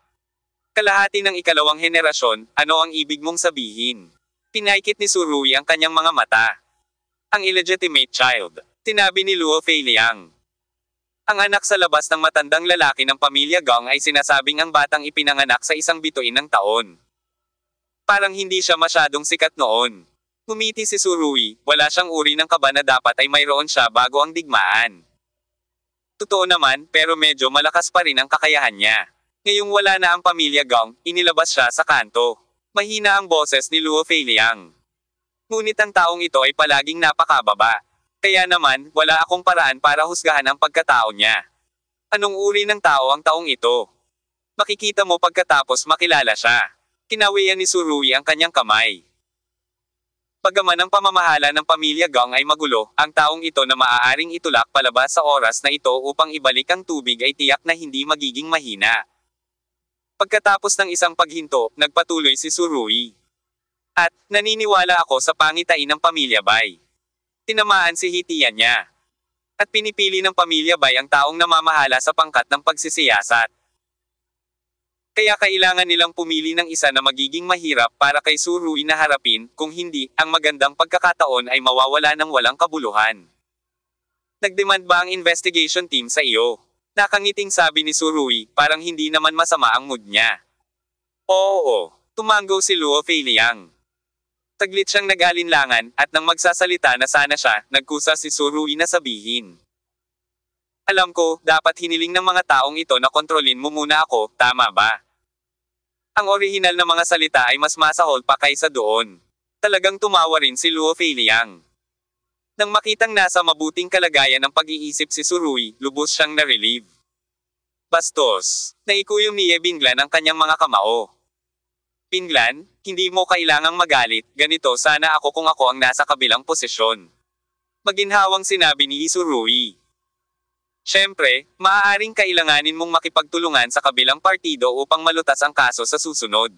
Kalahati ng ikalawang henerasyon, ano ang ibig mong sabihin? Pinaikit ni Surui ang kanyang mga mata. Ang illegitimate child, sinabi ni Luo Feiliang. Ang anak sa labas ng matandang lalaki ng Pamilya Gang ay sinasabing ang batang ipinanganak sa isang bituin ng taon. Parang hindi siya masyadong sikat noon. Ngumiti si Surui, wala siyang uri ng kaba na dapat ay mayroon siya bago ang digmaan. Totoo naman, pero medyo malakas pa rin ang kakayahan niya. Ngayong wala na ang Pamilya Gang, inilabas siya sa kanto. Mahina ang boses ni Luo Feiliang. Ngunit ang taong ito ay palaging napakababa. Kaya naman, wala akong paraan para husgahan ang pagkatao niya. Anong uri ng tao ang taong ito? Makikita mo pagkatapos makilala siya. Kinawian ni Surui ang kanyang kamay. Bagaman ang pamamahala ng pamilya Gang ay magulo, ang taong ito na maaaring itulak palabas sa oras na ito upang ibalik ang tubig ay tiyak na hindi magiging mahina. Pagkatapos ng isang paghinto, nagpatuloy si Surui. At, naniniwala ako sa pangitain ng pamilya Bai. Tinamaan si hitian niya. At pinipili ng pamilya Bai ang taong namamahala sa pangkat ng pagsisiyasat. Kaya kailangan nilang pumili ng isa na magiging mahirap para kay Surui na harapin, kung hindi, ang magandang pagkakataon ay mawawala ng walang kabuluhan. Nagdemand ba ang investigation team sa iyo? Nakangiting sabi ni Surui, parang hindi naman masama ang mood niya. Oo, tumango si Luo Feiliang. Taglit siyang nag-alinlangan, at nang magsasalita na sana siya, nagkusa si Surui na sabihin. Alam ko, dapat hiniling ng mga taong ito na kontrolin mo muna ako, tama ba? Ang orihinal na mga salita ay mas masahol pa kaysa doon. Talagang tumawa rin si Luo Feiliang. Nang makitang nasa mabuting kalagayan ng pag-iisip si Surui, lubos siyang na-relieve. Bastos, naikuyom ni Ye Binglan ang kanyang mga kamao. Binglan, hindi mo kailangang magalit, ganito sana ako kung ako ang nasa kabilang posisyon. Maginhawang sinabi ni Surui. Siyempre, maaaring kailanganin mong makipagtulungan sa kabilang partido upang malutas ang kaso sa susunod.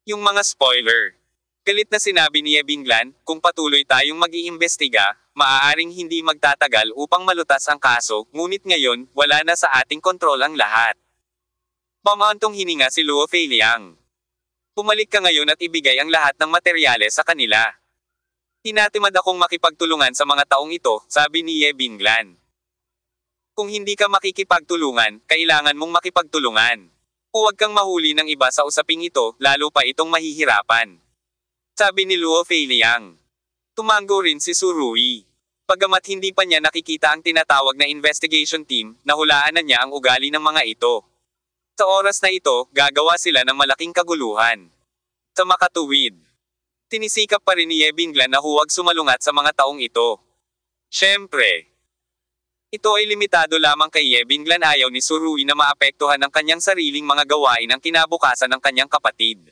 Yung mga spoiler. Galit na sinabi ni Ye Binglan, kung patuloy tayong mag-iimbestiga, maaaring hindi magtatagal upang malutas ang kaso, ngunit ngayon, wala na sa ating kontrol ang lahat. Pamantong hininga si Luo Feiliang. Pumalik ka ngayon at ibigay ang lahat ng materyales sa kanila. Tinatimad akong makipagtulungan sa mga taong ito, sabi ni Ye Binglan. Kung hindi ka makikipagtulungan, kailangan mong makipagtulungan. Huwag kang mahuli ng iba sa usaping ito, lalo pa itong mahihirapan. Sabi ni Luo Feiliang. Tumango rin si Surui. Pagamat hindi pa niya nakikita ang tinatawag na investigation team, nahulaan na niya ang ugali ng mga ito. Sa oras na ito, gagawa sila ng malaking kaguluhan. Sa makatuwid. Tinisikap pa rin ni Ye Binglan na huwag sumalungat sa mga taong ito. Siyempre. Ito ay limitado lamang kay Ye Binglan, ayaw ni Surui na maapektuhan ang kanyang sariling mga gawain ang kinabukasan ng kanyang kapatid.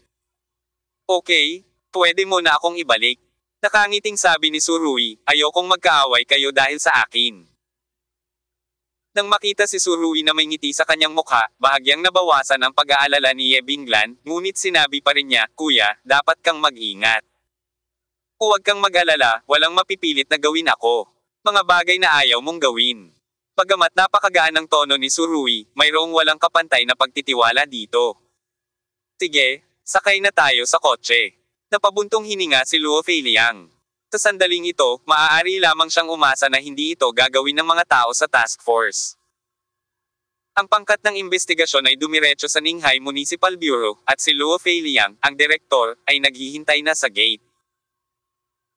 Okay, pwede mo na akong ibalik. Nakangiting sabi ni Surui, ayokong magkaaway kayo dahil sa akin. Nang makita si Surui na may ngiti sa kanyang mukha, bahagyang nabawasan ang pag-aalala ni Ye Binglan, ngunit sinabi pa rin niya, Kuya, dapat kang mag-ingat. Huwag kang mag-alala, walang mapipilit na gawin ako. Mga bagay na ayaw mong gawin. Bagamat napakagaan ng tono ni Surui, mayroong walang kapantay na pagtitiwala dito. Sige, sakay na tayo sa kotse. Napabuntong hininga si Luo Feiliang. Sa sandaling ito, maaari lamang siyang umasa na hindi ito gagawin ng mga tao sa task force. Ang pangkat ng investigasyon ay dumiretso sa Ninghay Municipal Bureau, at si Luo Feiliang, ang direktor, ay naghihintay na sa gate.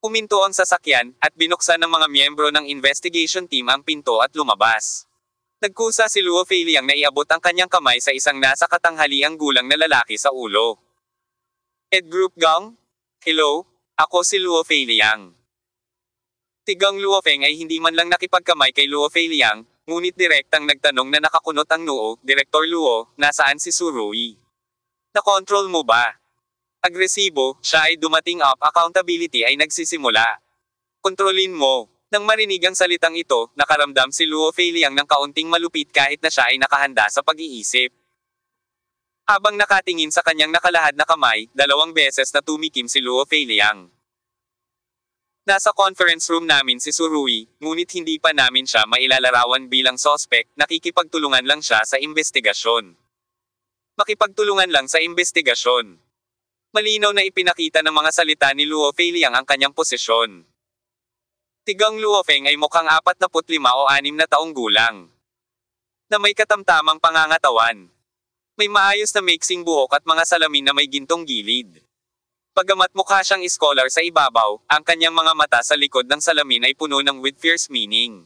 Huminto ang sasakyan, at binuksan ng mga miyembro ng investigation team ang pinto at lumabas. Nagkusa si Luo Feiliang na iabot ang kanyang kamay sa isang nasa katanghaliang gulang na lalaki sa ulo. Ed Group Gang? Hello, ako si Luo Feiliang. Si Gang Luofeng ay hindi man lang nakipagkamay kay Luo Feiliang, ngunit direktang nagtanong na nakakunot ang noo, Direktor Luo, nasaan si Surui? Nakontrol mo ba? Agresibo, siya ay dumating up, accountability ay nagsisimula. Kontrolin mo. Nang marinig ang salitang ito, nakaramdam si Luo Feiliang ng kaunting malupit kahit na siya ay nakahanda sa pag-iisip. Habang nakatingin sa kanyang nakalahad na kamay, 2 beses na tumikim si Luo Feiliang. Nasa conference room namin si Surui, ngunit hindi pa namin siya mailalarawan bilang suspect, nakikipagtulungan lang siya sa investigasyon. Makipagtulungan lang sa investigasyon. Malinaw na ipinakita ng mga salita ni Luo Feiliang ang kanyang posisyon. Tigang Luofeng ay mukhang 45 o 6 na taong gulang. Na may katamtamang pangangatawan. May maayos na mixing buhok at mga salamin na may gintong gilid. Pagamat mukha siyang scholar sa ibabaw, ang kanyang mga mata sa likod ng salamin ay puno ng with fierce meaning.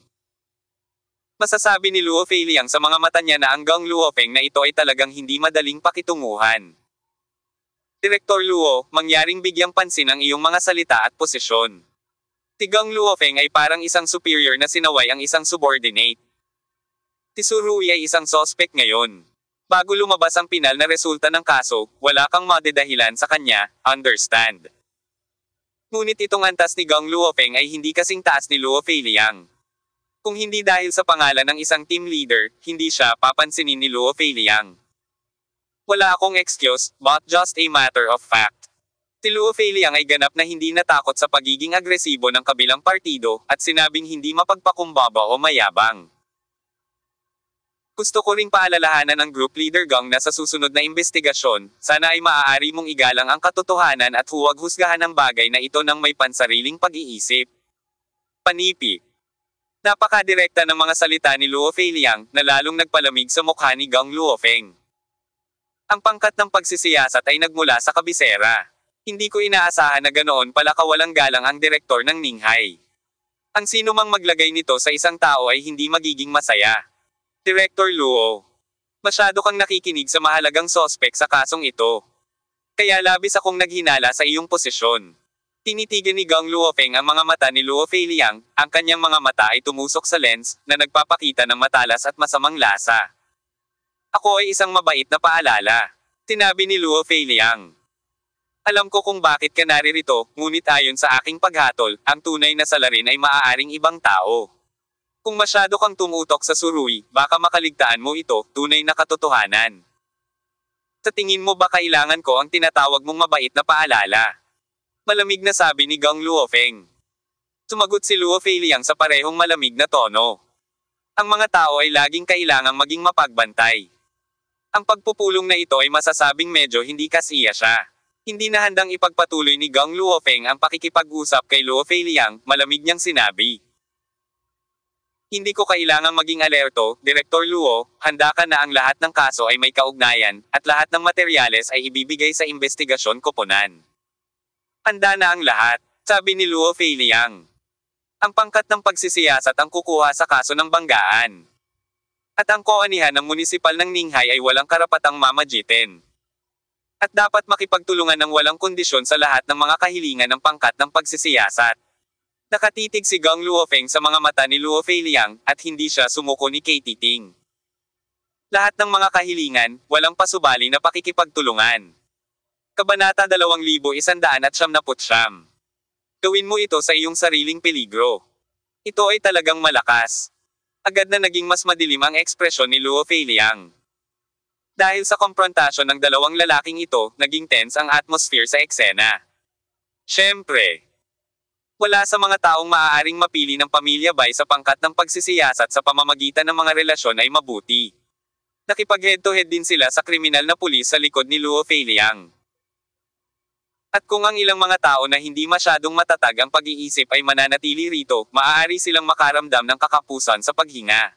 Masasabi ni Luo Feiliang sa mga mata niya na ang Gang Luofeng na ito ay talagang hindi madaling pakitunguhan. Direktor Luo, mangyaring bigyang pansin ang iyong mga salita at posisyon. Si Gang Luofeng ay parang isang superior na sinaway ang isang subordinate. Si Surui ay isang suspect ngayon. Bago lumabas ang pinal na resulta ng kaso, wala kang madadahilan sa kanya, understand? Ngunit itong antas ni Gang Luofeng ay hindi kasing taas ni Luo Feiliang. Kung hindi dahil sa pangalan ng isang team leader, hindi siya papansinin ni Luo Feiliang. Wala akong excuse, but just a matter of fact. Si Luo Feiliang ay ganap na hindi natakot sa pagiging agresibo ng kabilang partido, at sinabing hindi mapagpakumbaba o mayabang. Gusto ko ring paalalahanan ng group leader Gang na sa susunod na investigasyon, sana ay maaari mong igalang ang katotohanan at huwag husgahan ang bagay na ito ng may pansariling pag-iisip. Panipi. Napakadirekta ng mga salita ni Luo Feiliang, na lalong nagpalamig sa mukha ni Gang Luofeng. Ang pangkat ng pagsisiyasat ay nagmula sa kabisera. Hindi ko inaasahan na ganoon pala kawalang galang ang direktor ng Ninghai. Ang sino mang maglagay nito sa isang tao ay hindi magiging masaya. Director Luo. Masyado kang nakikinig sa mahalagang sospek sa kasong ito. Kaya labis akong naghinala sa iyong posisyon. Tinitigan ni Gang Luofeng ang mga mata ni Luo Feiliang, ang kanyang mga mata ay tumusok sa lens, na nagpapakita ng matalas at masamang lasa. Ako ay isang mabait na paalala. Sinabi ni Luo Feiliang. Alam ko kung bakit ka naririto, ngunit ayon sa aking paghatol, ang tunay na salarin ay maaaring ibang tao. Kung masyado kang tumutok sa Surui, baka makaligtaan mo ito, tunay na katotohanan. Sa tingin mo ba kailangan ko ang tinatawag mong mabait na paalala? Malamig na sabi ni Gang Luofeng. Sumagot si Luo Feiliang sa parehong malamig na tono. Ang mga tao ay laging kailangang maging mapagbantay. Ang pagpupulong na ito ay masasabing medyo hindi kasiya siya. Hindi na handang ipagpatuloy ni Gang Luofeng ang pakikipag-usap kay Luo Feiliang, malamig niyang sinabi. Hindi ko kailangang maging alerto, Direktor Luo, handa ka na ang lahat ng kaso ay may kaugnayan, at lahat ng materyales ay ibibigay sa investigasyon koponan. Handa na ang lahat, sabi ni Luo Feiliang. Ang pangkat ng pagsisiyasat ang kukuha sa kaso ng banggaan. At ang koanihan ng munisipal ng Ninghai ay walang karapatang mamagitin. At dapat makipagtulungan ng walang kondisyon sa lahat ng mga kahilingan ng pangkat ng pagsisiyasat. Nakatitig si Gang Luofeng sa mga mata ni Luo Feiliang, at hindi siya sumuko ni Katie Ting. Lahat ng mga kahilingan, walang pasubali na pakikipagtulungan. Kabanata 2179. Gawin mo ito sa iyong sariling peligro. Ito ay talagang malakas. Agad na naging mas madilim ang ekspresyon ni Luo Feiliang. Dahil sa komprontasyon ng dalawang lalaking ito, naging tense ang atmosphere sa eksena. Siyempre, wala sa mga taong maaaring mapili ng pamilya Bai sa pangkat ng pagsisiyasat sa pamamagitan ng mga relasyon ay mabuti. Nakipag-head-to-head din sila sa kriminal na pulis sa likod ni Luo Feiliang. At kung ang ilang mga tao na hindi masyadong matatag ang pag-iisip ay mananatili rito, maaari silang makaramdam ng kakapusan sa paghinga.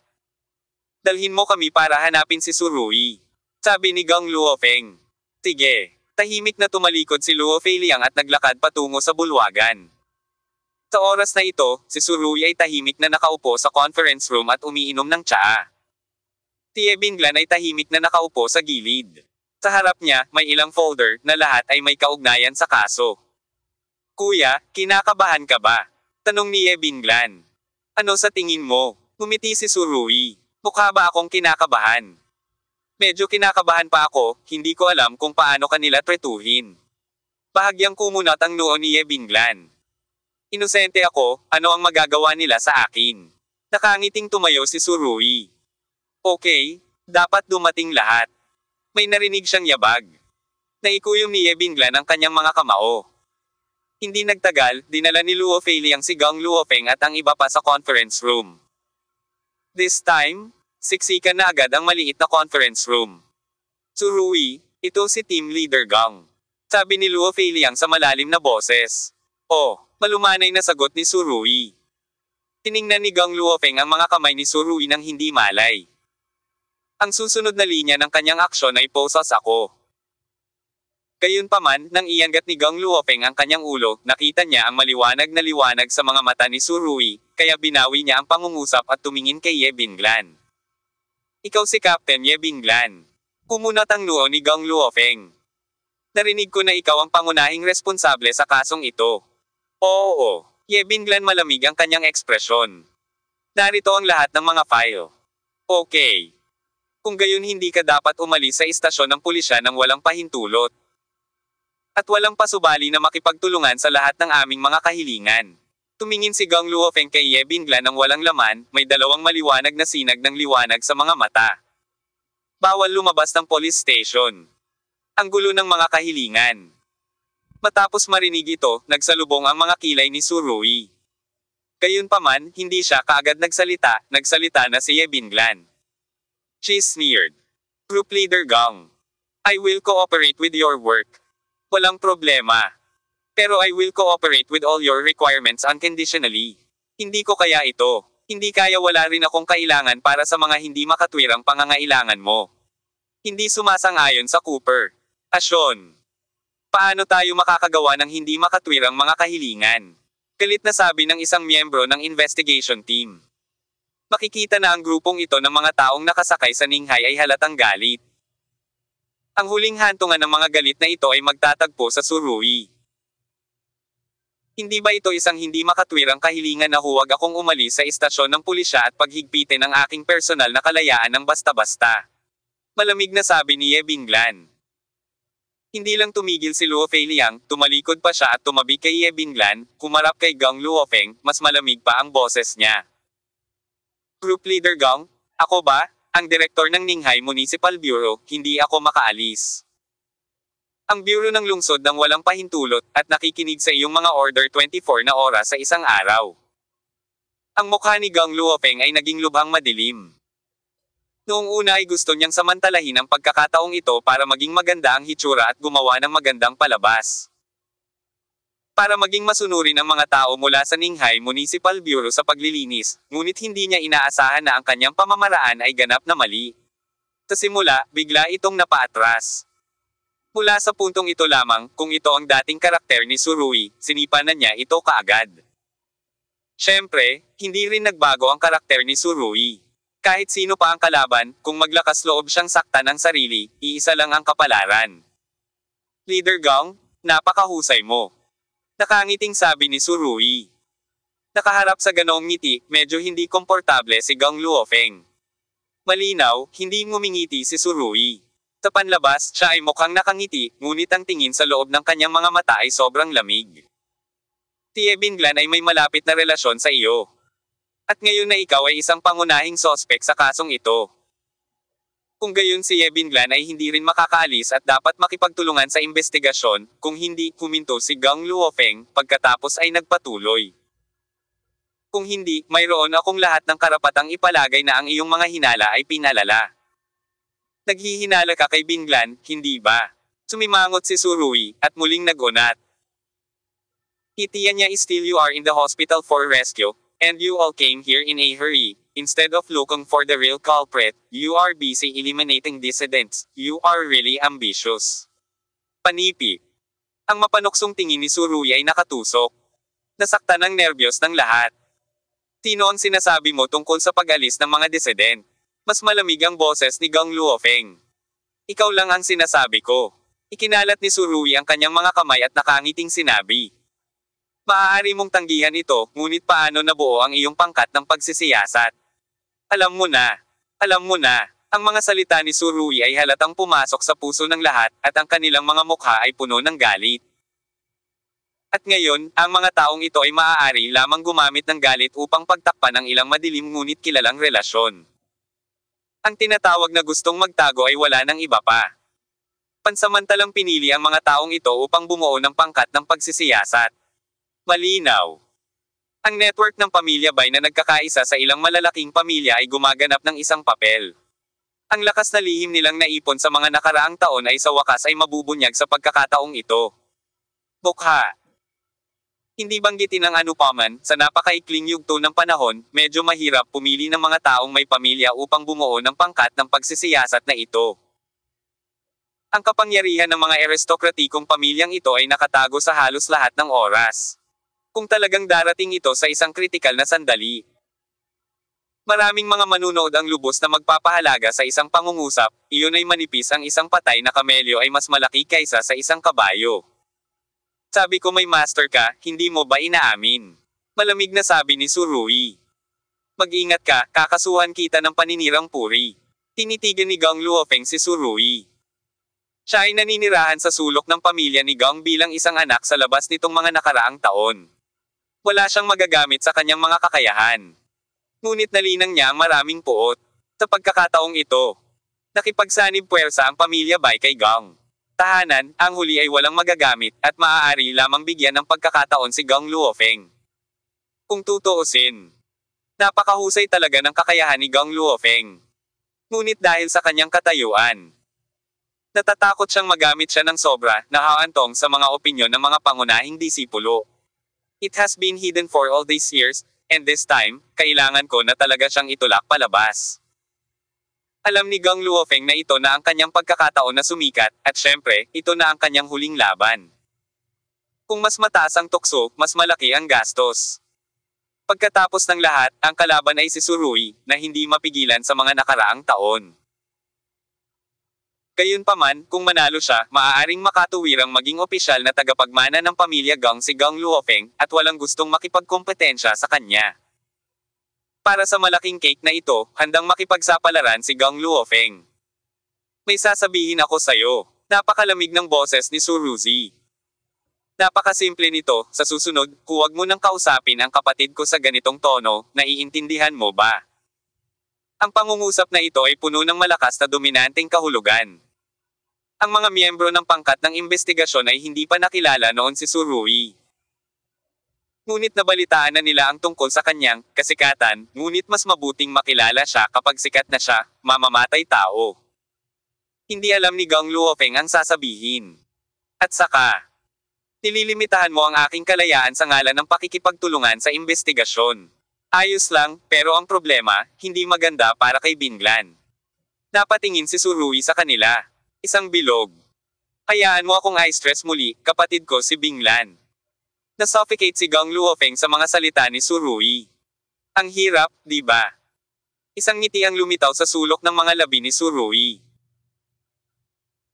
Dalhin mo kami para hanapin si Surui, sabi ni Gang Luofeng. Sige. Tahimik na tumalikod si Luo Feiliang at naglakad patungo sa bulwagan. Sa oras na ito, si Surui ay tahimik na nakaupo sa conference room at umiinom ng tsaa. Si Binglan ay tahimik na nakaupo sa gilid. Sa harap niya, may ilang folder, na lahat ay may kaugnayan sa kaso. Kuya, kinakabahan ka ba? Tanong ni Binglan. Ano sa tingin mo? Ngumiti si Surui. Mukha ba akong kinakabahan? Medyo kinakabahan pa ako, hindi ko alam kung paano kanila tretuhin. Bahagyang kumunat ang noo ni Binglan. Inosente ako, ano ang magagawa nila sa akin? Nakangiting tumayo si Surui. Okay, dapat dumating lahat. May narinig siyang yabag. Naikuyom ni Binglan ang kanyang mga kamao. Hindi nagtagal, dinala ni Luo Feiliang si Gang Luofeng at ang iba pa sa conference room. This time, siksikan na agad ang maliit na conference room. Surui, ito si team leader Gang. Sabi ni Luo Feiliang sa malalim na boses. Oh. Malumanay na sagot ni Surui. Tiningnan ni Gang Luofeng ang mga kamay ni Surui nang hindi malay. Ang susunod na linya ng kanyang aksyon ay posas ako. Gayunpaman, nang iangat ni Gang Luofeng ang kanyang ulo, nakita niya ang maliwanag na liwanag sa mga mata ni Surui, kaya binawi niya ang pangungusap at tumingin kay Binglan. Ikaw si Captain Binglan. Kumunat ang noo ni Gang Luofeng. Narinig ko na ikaw ang pangunahing responsable sa kasong ito. Oo. Ye Binglan malamig ang kanyang ekspresyon. Narito ang lahat ng mga file. Okay. Kung gayon hindi ka dapat umalis sa istasyon ng pulisya nang walang pahintulot. At walang pasubali na makipagtulungan sa lahat ng aming mga kahilingan. Tumingin si Gang Luofeng kay Ye Binglan ng walang laman, may dalawang maliwanag na sinag ng liwanag sa mga mata. Bawal lumabas ng police station. Ang gulo ng mga kahilingan. Matapos marinig ito, nagsalubong ang mga kilay ni Surui. Gayunpaman, hindi siya kaagad nagsalita na si Ye Binglan. She sneered. Group Leader Gang. I will cooperate with your work. Walang problema. Pero I will cooperate with all your requirements unconditionally. Hindi ko kaya ito. Hindi kaya wala rin akong kailangan para sa mga hindi makatwirang pangangailangan mo. Hindi sumasang-ayon sa Cooper. Asyon. Paano tayo makakagawa ng hindi makatwirang mga kahilingan? Galit na sabi ng isang miyembro ng investigation team. Makikita na ang grupong ito ng mga taong nakasakay sa Ninghai ay halatang galit. Ang huling hantungan ng mga galit na ito ay magtatagpo sa Surui. Hindi ba ito isang hindi makatwirang kahilingan na huwag akong umalis sa istasyon ng pulisya at paghigpitin ang aking personal na kalayaan ng basta-basta? Malamig na sabi ni Ye Binglan. Hindi lang tumigil si Luo Feiliang, tumalikod pa siya at tumabi kay Ye Binglan, kumarap kay Gang Luofeng, mas malamig pa ang boses niya. Group Leader Gang, ako ba? Ang direktor ng Ninghai Municipal Bureau, hindi ako makaalis. Ang Bureau ng lungsod ng walang pahintulot at nakikinig sa iyong mga order 24 na oras sa isang araw. Ang mukha ni Gang Luofeng ay naging lubhang madilim. Noong una ay gusto niyang samantalahin ang pagkakataong ito para maging maganda ang hitsura at gumawa ng magandang palabas. Para maging masunurin ang mga tao mula sa Ninghai Municipal Bureau sa paglilinis, ngunit hindi niya inaasahan na ang kanyang pamamaraan ay ganap na mali. Sa simula, bigla itong napaatras. Mula sa puntong ito lamang, kung ito ang dating karakter ni Surui, sinipa na niya ito kaagad. Siyempre, hindi rin nagbago ang karakter ni Surui. Kahit sino pa ang kalaban, kung maglakas loob siyang saktan ng sarili, iisa lang ang kapalaran. Leader Gang, napakahusay mo. Nakangiting sabi ni Surui. Nakaharap sa ganoong ngiti, medyo hindi komportable si Gang Luofeng. Malinaw, hindi ngumingiti si Surui. Sa panlabas, siya ay mukhang nakangiti, ngunit ang tingin sa loob ng kanyang mga mata ay sobrang lamig. Si Ye Binglan ay may malapit na relasyon sa iyo. At ngayon na ikaw ay isang pangunahing sospek sa kasong ito. Kung gayon si Ye Binglan ay hindi rin makakaalis at dapat makipagtulungan sa investigasyon, kung hindi, huminto si Gang Luofeng, pagkatapos ay nagpatuloy. Kung hindi, mayroon akong lahat ng karapatang ipalagay na ang iyong mga hinala ay pinalala. Naghihinala ka kay Binglan, hindi ba? Sumimangot si Surui, at muling nagunat. Itiyan niya still you are in the hospital for rescue, and you all came here in a hurry. Instead of looking for the real culprit, you are busy eliminating dissidents. You are really ambitious. Panipi. Ang mapanuksong tingin ni Surui ay nakatusok. Nasaktan ang nerbiyos ng lahat. Sino ang sinasabi mo tungkol sa pag-alis ng mga dissident? Mas malamig ang boses ni Gang Luofeng. Ikaw lang ang sinasabi ko. Ikinalat ni Surui ang kanyang mga kamay at nakangiting sinabi. Maaari mong tanggihan ito, ngunit paano nabuo ang iyong pangkat ng pagsisiyasat? Alam mo na, ang mga salita ni Surui ay halatang pumasok sa puso ng lahat, at ang kanilang mga mukha ay puno ng galit. At ngayon, ang mga taong ito ay maaari lamang gumamit ng galit upang pagtakpan ang ilang madilim ngunit kilalang relasyon. Ang tinatawag na gustong magtago ay wala ng iba pa. Pansamantalang pinili ang mga taong ito upang bumuo ng pangkat ng pagsisiyasat. Malinaw. Ang network ng Pamilya Bay na nagkakaisa sa ilang malalaking pamilya ay gumaganap ng isang papel. Ang lakas na lihim nilang naipon sa mga nakaraang taon ay sa wakas ay mabubunyag sa pagkakataong ito. Bukha. Hindi banggitin ang anupaman, sa napakaikling yugto ng panahon, medyo mahirap pumili ng mga taong may pamilya upang bumuo ng pangkat ng pagsisiyasat na ito. Ang kapangyarihan ng mga aristokratikong pamilyang ito ay nakatago sa halos lahat ng oras. Kung talagang darating ito sa isang kritikal na sandali. Maraming mga manunood ang lubos na magpapahalaga sa isang pangungusap, iyon ay manipis ang isang patay na kamelyo ay mas malaki kaysa sa isang kabayo. Sabi ko may master ka, hindi mo ba inaamin? Malamig na sabi ni Surui. Mag-ingat ka, kakasuhan kita ng paninirang puri. Tinitigan ni Gang Luofeng si Surui. Siya ay naninirahan sa sulok ng pamilya ni Gang bilang isang anak sa labas nitong mga nakaraang taon. Wala siyang magagamit sa kanyang mga kakayahan. Ngunit nalinang niya ang maraming puot. Sa pagkakataong ito, nakipagsanib puwersa ang pamilya Bai kay Gang. Tahanan, ang huli ay walang magagamit at maaari lamang bigyan ng pagkakataon si Gang Luofeng. Kung tutuusin, napakahusay talaga ng kakayahan ni Gang Luofeng. Ngunit dahil sa kanyang katayuan, natatakot siyang magamit siya ng sobra na haantong sa mga opinyon ng mga pangunahing disipulo. It has been hidden for all these years, and this time, kailangan ko na talaga siyang itulak palabas. Alam ni Gang Luofeng na ito na ang kanyang pagkakataon na sumikat, at syempre, ito na ang kanyang huling laban. Kung mas mataas ang tukso, mas malaki ang gastos. Pagkatapos ng lahat, ang kalaban ay si Surui, na hindi mapigilan sa mga nakaraang taon. Gayunpaman, kung manalo siya, maaaring makatuwirang maging opisyal na tagapagmana ng pamilya Gang si Gang Luofeng, at walang gustong makipagkompetensya sa kanya. Para sa malaking cake na ito, handang makipagsapalaran si Gang Luofeng. May sasabihin ako sa'yo. Napakalamig ng boses ni Suruzi. Napakasimple nito, sa susunod, huwag mo nang kausapin ang kapatid ko sa ganitong tono, naiintindihan mo ba? Ang pangungusap na ito ay puno ng malakas na dominanteng kahulugan. Ang mga miyembro ng pangkat ng investigasyon ay hindi pa nakilala noon si Surui. Ngunit nabalitaan na nila ang tungkol sa kanyang kasikatan, ngunit mas mabuting makilala siya kapag sikat na siya, mamamatay tao. Hindi alam ni Gang Luofeng ang sasabihin. At saka, nililimitahan mo ang aking kalayaan sa ngalan ng pakikipagtulungan sa investigasyon. Ayos lang, pero ang problema, hindi maganda para kay Binglan. Napatingin si Surui sa kanila. Isang bilog. Hayaan mo akong i-stress muli, kapatid ko si Binglan. Nasuffocate si Gang Luofeng sa mga salita ni Surui. Ang hirap, di ba? Isang ngiti ang lumitaw sa sulok ng mga labi ni Surui.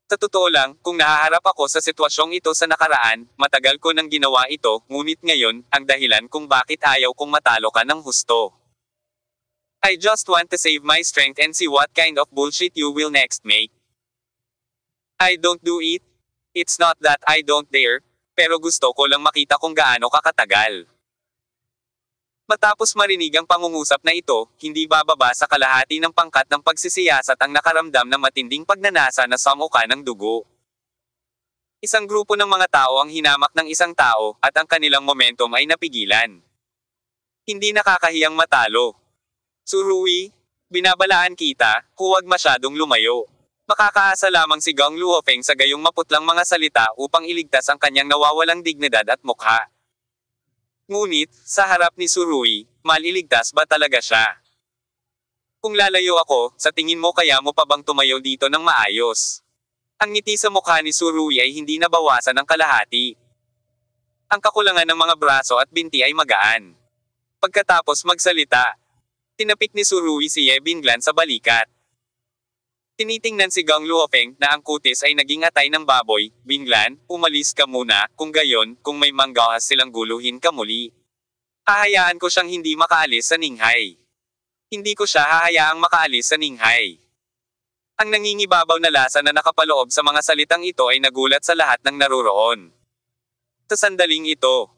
Sa totoo lang, kung nahaharap ako sa sitwasyong ito sa nakaraan, matagal ko nang ginawa ito, ngunit ngayon, ang dahilan kung bakit ayaw kong matalo ka ng husto. I just want to save my strength and see what kind of bullshit you will next make. I don't do it. It's not that I don't dare, pero gusto ko lang makita kung gaano kakatagal. Matapos marinig ang pangungusap na ito, hindi bababa sa kalahati ng pangkat ng pagsisiyasat ang nakaramdam na matinding pagnanasa na samuka ng dugo. Isang grupo ng mga tao ang hinamak ng isang tao, at ang kanilang momentum ay napigilan. Hindi nakakahiyang matalo. Surui, binabalaan kita, huwag masyadong lumayo. Makakaasa lamang si Gang Luofeng sa gayong maputlang mga salita upang iligtas ang kanyang nawawalang dignidad at mukha. Ngunit, sa harap ni Surui, maliligtas ba talaga siya? Kung lalayo ako, sa tingin mo kaya mo pa bang tumayo dito ng maayos? Ang ngiti sa mukha ni Surui ay hindi nabawasan ng kalahati. Ang kakulangan ng mga braso at binti ay magaan. Pagkatapos magsalita, tinapik ni Surui si Ye Binglan sa balikat. Tinitingnan si Gang Luofeng na ang kutis ay naging atay ng baboy. Binglan, umalis ka muna, kung gayon, kung may manggahas silang guluhin ka muli. Hahayaan ko siyang hindi makaalis sa Ninghay. Hindi ko siya hahayaang makaalis sa Ninghay. Ang nangingibabaw na lasa na nakapaloob sa mga salitang ito ay nagulat sa lahat ng naruroon. Sa sandaling ito,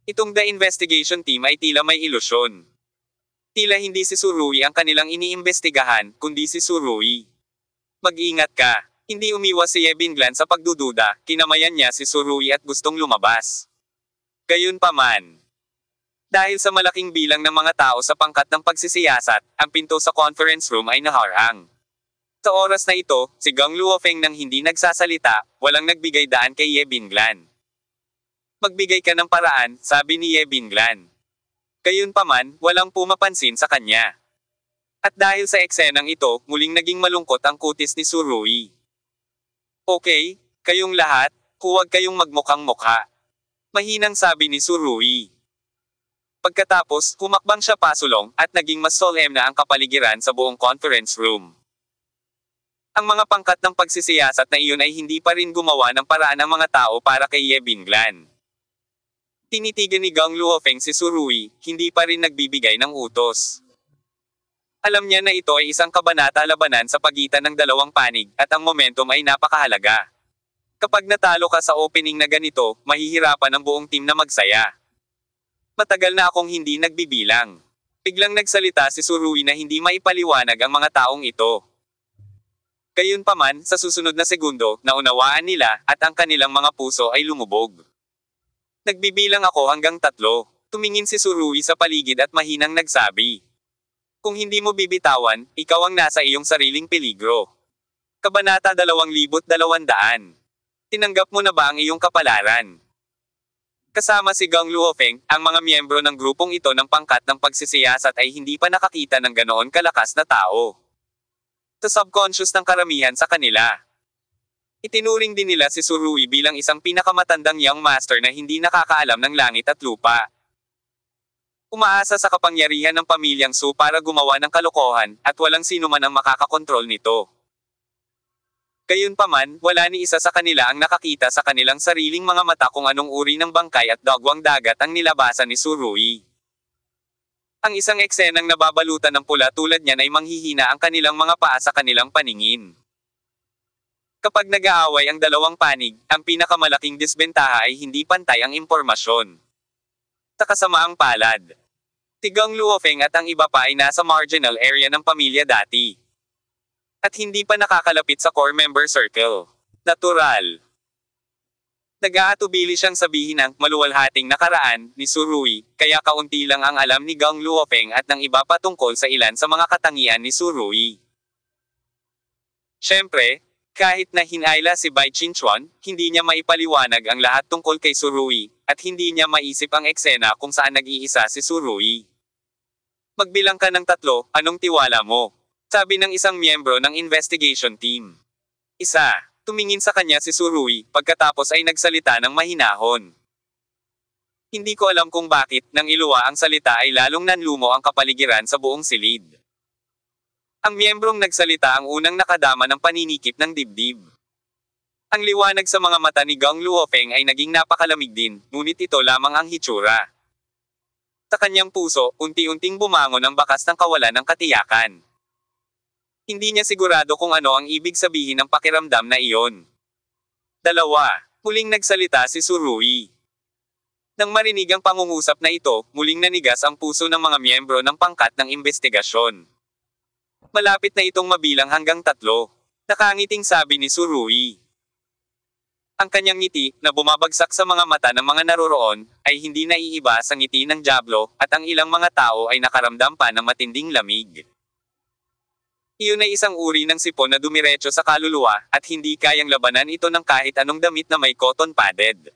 itong The Investigation Team ay tila may ilusyon. Tila hindi si Surui ang kanilang iniimbestigahan, kundi si Surui. Mag-ingat ka. Hindi umiwas si Ye Binglan sa pagdududa, kinamayan niya si Surui at gustong lumabas. Gayunpaman, dahil sa malaking bilang ng mga tao sa pangkat ng pagsisiyasat, ang pinto sa conference room ay naharang. Sa oras na ito, si Gang Luofeng nang hindi nagsasalita, walang nagbigay daan kay Ye Binglan. Magbigay ka ng paraan, sabi ni Ye Binglan. Gayunpaman, walang pumapansin sa kanya. At dahil sa eksenang ito, muling naging malungkot ang kutis ni Surui. Okay, kayong lahat, huwag kayong magmukhang mukha. Mahinang sabi ni Surui. Pagkatapos, humakbang siya pasulong, at naging mas solemn na ang kapaligiran sa buong conference room. Ang mga pangkat ng pagsisiyasat na iyon ay hindi pa rin gumawa ng paraan ng mga tao para kay Ye Binglan. Tinitigan ni Gang Luofeng si Surui, hindi pa rin nagbibigay ng utos. Alam niya na ito ay isang kabanata labanan sa pagitan ng dalawang panig, at ang momentum ay napakahalaga. Kapag natalo ka sa opening na ganito, mahihirapan ang buong team na magsaya. Matagal na akong hindi nagbibilang. Biglang nagsalita si Surui na hindi maipaliwanag ang mga taong ito. Gayunpaman, sa susunod na segundo, naunawaan nila, at ang kanilang mga puso ay lumubog. Nagbibilang ako hanggang 3. Tumingin si Surui sa paligid at mahinang nagsabi. Kung hindi mo bibitawan, ikaw ang nasa iyong sariling peligro. Kabanata 2200. Tinanggap mo na ba ang iyong kapalaran? Kasama si Gang Luofeng, ang mga miyembro ng grupong ito ng pangkat ng pagsisiyasat ay hindi pa nakakita ng ganoon kalakas na tao. Sa subconscious ng karamihan sa kanila. Itinuring din nila si Surui bilang isang pinakamatandang young master na hindi nakakaalam ng langit at lupa. Umaasa sa kapangyarihan ng pamilyang Su para gumawa ng kalokohan, at walang sino man ang makakakontrol nito. Gayunpaman, wala ni isa sa kanila ang nakakita sa kanilang sariling mga mata kung anong uri ng bangkay at dagwang dagat ang nilabasan ni Surui. Ang isang eksenang nababalutan ng pula tulad niyan ay manghihina ang kanilang mga paa sa kanilang paningin. Kapag nag-aaway ang dalawang panig, ang pinakamalaking disbentaha ay hindi pantay ang impormasyon. Sa kasamaang palad, si Gang Luofeng at ang iba pa ay nasa marginal area ng pamilya dati. At hindi pa nakakalapit sa core member circle. Natural. Nag-aatubili siyang sabihin ang maluwalhating nakaraan ni Surui, kaya kaunti lang ang alam ni Gang Luofeng at ng iba pa tungkol sa ilan sa mga katangian ni Surui. Siyempre, kahit na hinayla si Bai Qingchuan, hindi niya maipaliwanag ang lahat tungkol kay Surui, at hindi niya maisip ang eksena kung saan nag-iisa si Surui. Magbilang ka ng 3, anong tiwala mo? Sabi ng isang miyembro ng investigation team. 1. Tumingin sa kanya si Surui, pagkatapos ay nagsalita ng mahinahon. Hindi ko alam kung bakit, nang iluwa ang salita ay lalong nanlumo ang kapaligiran sa buong silid. Ang miyembrong nagsalita ang unang nakadama ng paninikip ng dibdib. Ang liwanag sa mga mata ni Gang Luofeng ay naging napakalamig din, ngunit ito lamang ang hitsura. Sa kanyang puso, unti-unting bumangon ang bakas ng kawalan ng katiyakan. Hindi niya sigurado kung ano ang ibig sabihin ng pakiramdam na iyon. 2. Muling nagsalita si Surui. Nang marinig ang pangungusap na ito, muling nanigas ang puso ng mga miyembro ng pangkat ng investigasyon. Malapit na itong mabilang hanggang 3. Nakangiting sabi ni Surui. Ang kanyang ngiti, na bumabagsak sa mga mata ng mga naroroon, ay hindi naiiba sa ngiti ng dyablo, at ang ilang mga tao ay nakaramdam pa ng matinding lamig. Iyon ay isang uri ng sipon na dumiretso sa kaluluwa, at hindi kayang labanan ito ng kahit anong damit na may cotton padded.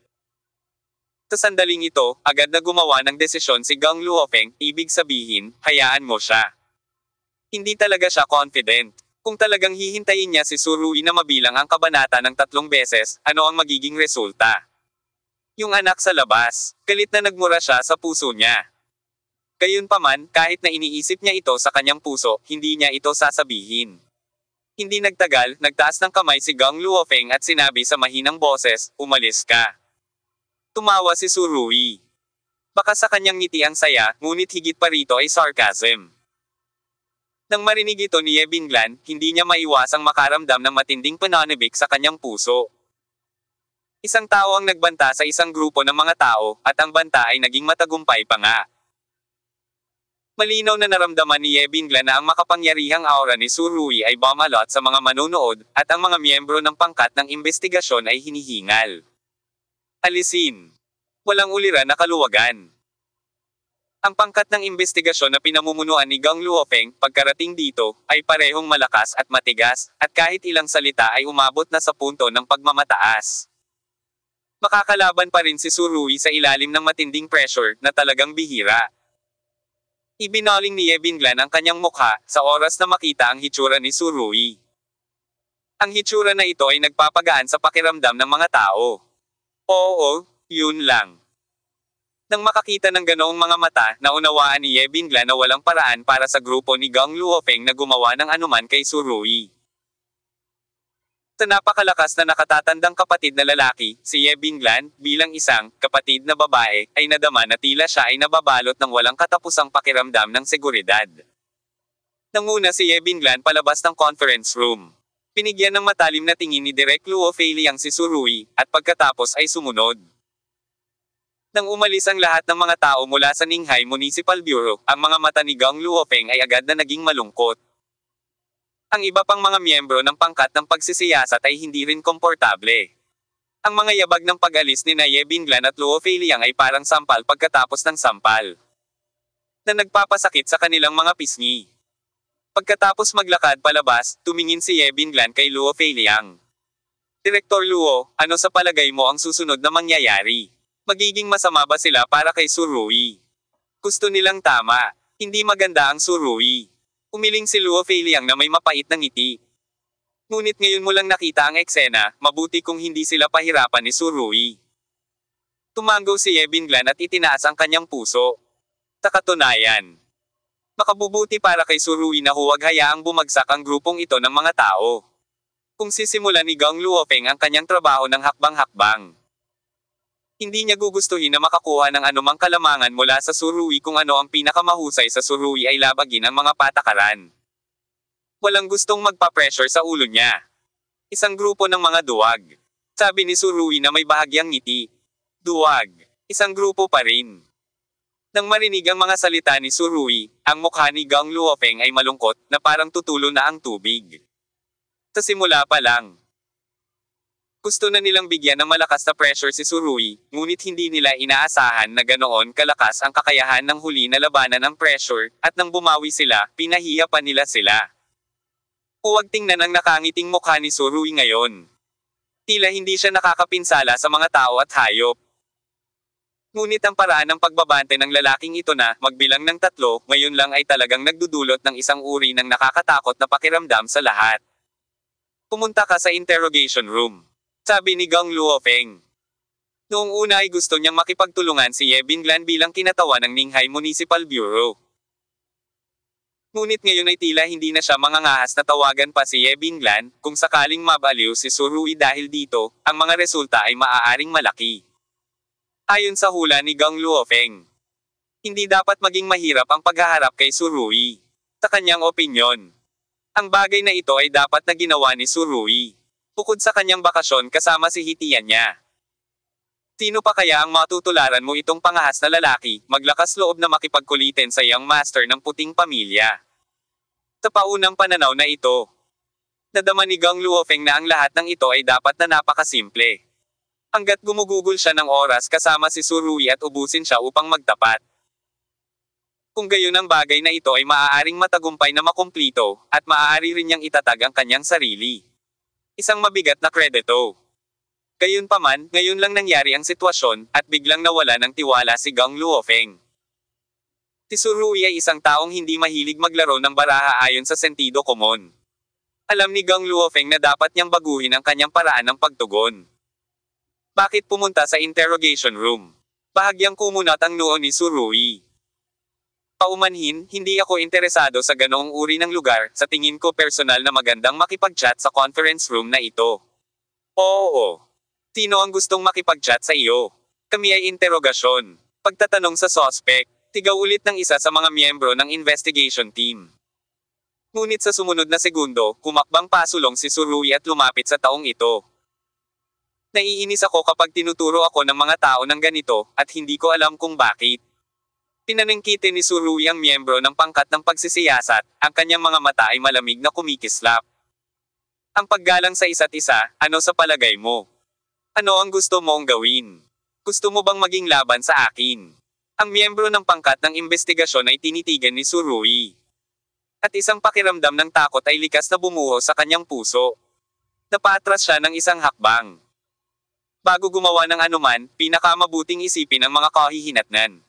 Sa sandaling ito, agad na gumawa ng desisyon si Gang Luofeng, ibig sabihin, hayaan mo siya. Hindi talaga siya confident. Kung talagang hihintayin niya si Surui na mabilang ang kabanata ng 3 beses, ano ang magiging resulta? Yung anak sa labas, galit na nagmura siya sa puso niya. Gayunpaman, kahit na iniisip niya ito sa kanyang puso, hindi niya ito sasabihin. Hindi nagtagal, nagtaas ng kamay si Gang Luofeng at sinabi sa mahinang boses, umalis ka. Tumawa si Surui. Baka sa kanyang ngiti ang saya, ngunit higit pa rito ay sarcasm. Nang marinig ito ni Ye Binglan, hindi niya maiwasang makaramdam ng matinding pananabik sa kanyang puso. Isang tao ang nagbanta sa isang grupo ng mga tao, at ang banta ay naging matagumpay pa nga. Malinaw na naramdaman ni Ye Binglan na ang makapangyarihang aura ni Surui ay bumalot sa mga manonood, at ang mga miyembro ng pangkat ng investigasyon ay hinihingal. Alisin. Walang uliran na kaluwagan. Ang pangkat ng investigasyon na pinamumunuan ni Gang Luofeng, pagkarating dito, ay parehong malakas at matigas, at kahit ilang salita ay umabot na sa punto ng pagmamataas. Makakalaban pa rin si Surui sa ilalim ng matinding pressure, na talagang bihira. Ibinaling ni Ye Binglan ang kanyang mukha, sa oras na makita ang hitsura ni Surui. Ang hitsura na ito ay nagpapagaan sa pakiramdam ng mga tao. Oo, yun lang. Nang makakita ng ganoong mga mata, naunawaan ni Ye Binglan na walang paraan para sa grupo ni Gang Luofeng na gumawa ng anuman kay Su Rui. Sa napakalakas na nakatatandang kapatid na lalaki, si Ye Binglan, bilang isang kapatid na babae, ay nadama na tila siya ay nababalot ng walang katapusang pakiramdam ng seguridad. Nanguna si Ye Binglan palabas ng conference room. Pinigyan ng matalim na tingin ni Direk Luo Feiliang si Su Rui, at pagkatapos ay sumunod. Nang umalis ang lahat ng mga tao mula sa Ninghai Municipal Bureau, ang mga mata ni Gang Luofeng ay agad na naging malungkot. Ang iba pang mga miyembro ng pangkat ng pagsisiyasat ay hindi rin komportable. Ang mga yabag ng pag-alis ni Ye Binglan at Luo Feiliang ay parang sampal pagkatapos ng sampal, na nagpapasakit sa kanilang mga pisngi. Pagkatapos maglakad palabas, tumingin si Ye Binglan kay Luo Feiliang. Direktor Luo, ano sa palagay mo ang susunod na mangyayari? Magiging masama ba sila para kay Su Rui? Gusto nilang tama. Hindi maganda ang Su Rui. Umiling si Luo Feiliang na may mapait na ngiti. Ngunit ngayon mo lang nakita ang eksena, mabuti kung hindi sila pahirapan ni Su Rui. Tumango si Ye Binglan at itinaas ang kanyang puso. Sa katunayan, makabubuti para kay Su Rui na huwag hayaang bumagsak ang grupong ito ng mga tao. Kung sisimulan ni Gang Luofeng ang kanyang trabaho ng hakbang-hakbang, hindi niya gugustuhin na makakuha ng anumang kalamangan mula sa Su Rui kung ano ang pinakamahusay sa Su Rui ay labagin ang mga patakaran. Walang gustong magpa-pressure sa ulo niya. Isang grupo ng mga duwag. Sabi ni Su Rui na may bahagyang ngiti. Duwag. Isang grupo pa rin. Nang marinig ang mga salita ni Su Rui, ang mukha ni Gang Luofeng ay malungkot na parang tutulo na ang tubig. Sa simula pa lang, gusto na nilang bigyan ng malakas na pressure si Su Rui, ngunit hindi nila inaasahan na ganoon kalakas ang kakayahan ng huli na labanan ng pressure, at nang bumawi sila, pinahiya pa nila sila. Huwag tingnan ang nakangiting mukha ni Su Rui ngayon. Tila hindi siya nakakapinsala sa mga tao at hayop. Ngunit ang paraan ng pagbabante ng lalaking ito na, magbilang ng 3, ngayon lang ay talagang nagdudulot ng isang uri ng nakakatakot na pakiramdam sa lahat. Pumunta ka sa interrogation room, sabi ni Gang Luofeng. Noong una ay gusto niyang makipagtulungan si Ye Binglan bilang kinatawan ng Ninghai Municipal Bureau. Ngunit ngayon ay tila hindi na siya mangangahas na tawagan pa si Ye Binglan, kung sakaling mabaliw si Su Rui dahil dito, ang mga resulta ay maaaring malaki. Ayon sa hula ni Gang Luofeng, hindi dapat maging mahirap ang paghaharap kay Su Rui. Sa kanyang opinyon, ang bagay na ito ay dapat na ginawa ni Su Rui bukod sa kanyang bakasyon kasama si hitian niya. Sino pa kaya ang matutularan mo itong pangahas na lalaki, maglakas loob na makipagkulitin sa young master ng puting pamilya? Sa paunang pananaw na ito, nadama ni Gang Luofeng na ang lahat ng ito ay dapat na napakasimple. Hanggat gumugugol siya ng oras kasama si Su Rui at ubusin siya upang magtapat. Kung gayon ang bagay na ito ay maaaring matagumpay na makumplito, at maaari rin niyang itatag ang kanyang sarili. Isang mabigat na kredito. Gayunpaman, ngayon lang nangyari ang sitwasyon, at biglang nawala ng tiwala si Gang Luofeng. Si Su Rui ay isang taong hindi mahilig maglaro ng baraha ayon sa sentido komon. Alam ni Gang Luofeng na dapat niyang baguhin ang kanyang paraan ng pagtugon. Bakit pumunta sa interrogation room? Bahagyang kumunat ang noo ni Su Rui. Paumanhin, hindi ako interesado sa ganoong uri ng lugar, sa tingin ko personal na magandang makipag-chat sa conference room na ito. Oo. Sino ang gustong makipag-chat sa iyo? Kami ay interogasyon. Pagtatanong sa suspect, tigaw ulit ng isa sa mga miyembro ng investigation team. Ngunit sa sumunod na segundo, humakbang pasulong si Su Rui at lumapit sa taong ito. Naiinis ako kapag tinuturo ako ng mga tao ng ganito, at hindi ko alam kung bakit. Pinanangkitin ni Su Rui ang miyembro ng pangkat ng pagsisiyasat, ang kanyang mga mata ay malamig na kumikislap. Ang paggalang sa isa't isa, ano sa palagay mo? Ano ang gusto mong gawin? Gusto mo bang maging laban sa akin? Ang miyembro ng pangkat ng investigasyon ay tinitigan ni Su Rui. At isang pakiramdam ng takot ay likas na bumuho sa kanyang puso. Napatras siya ng isang hakbang. Bago gumawa ng anuman, pinakamabuting isipin ang mga kahihinatnan.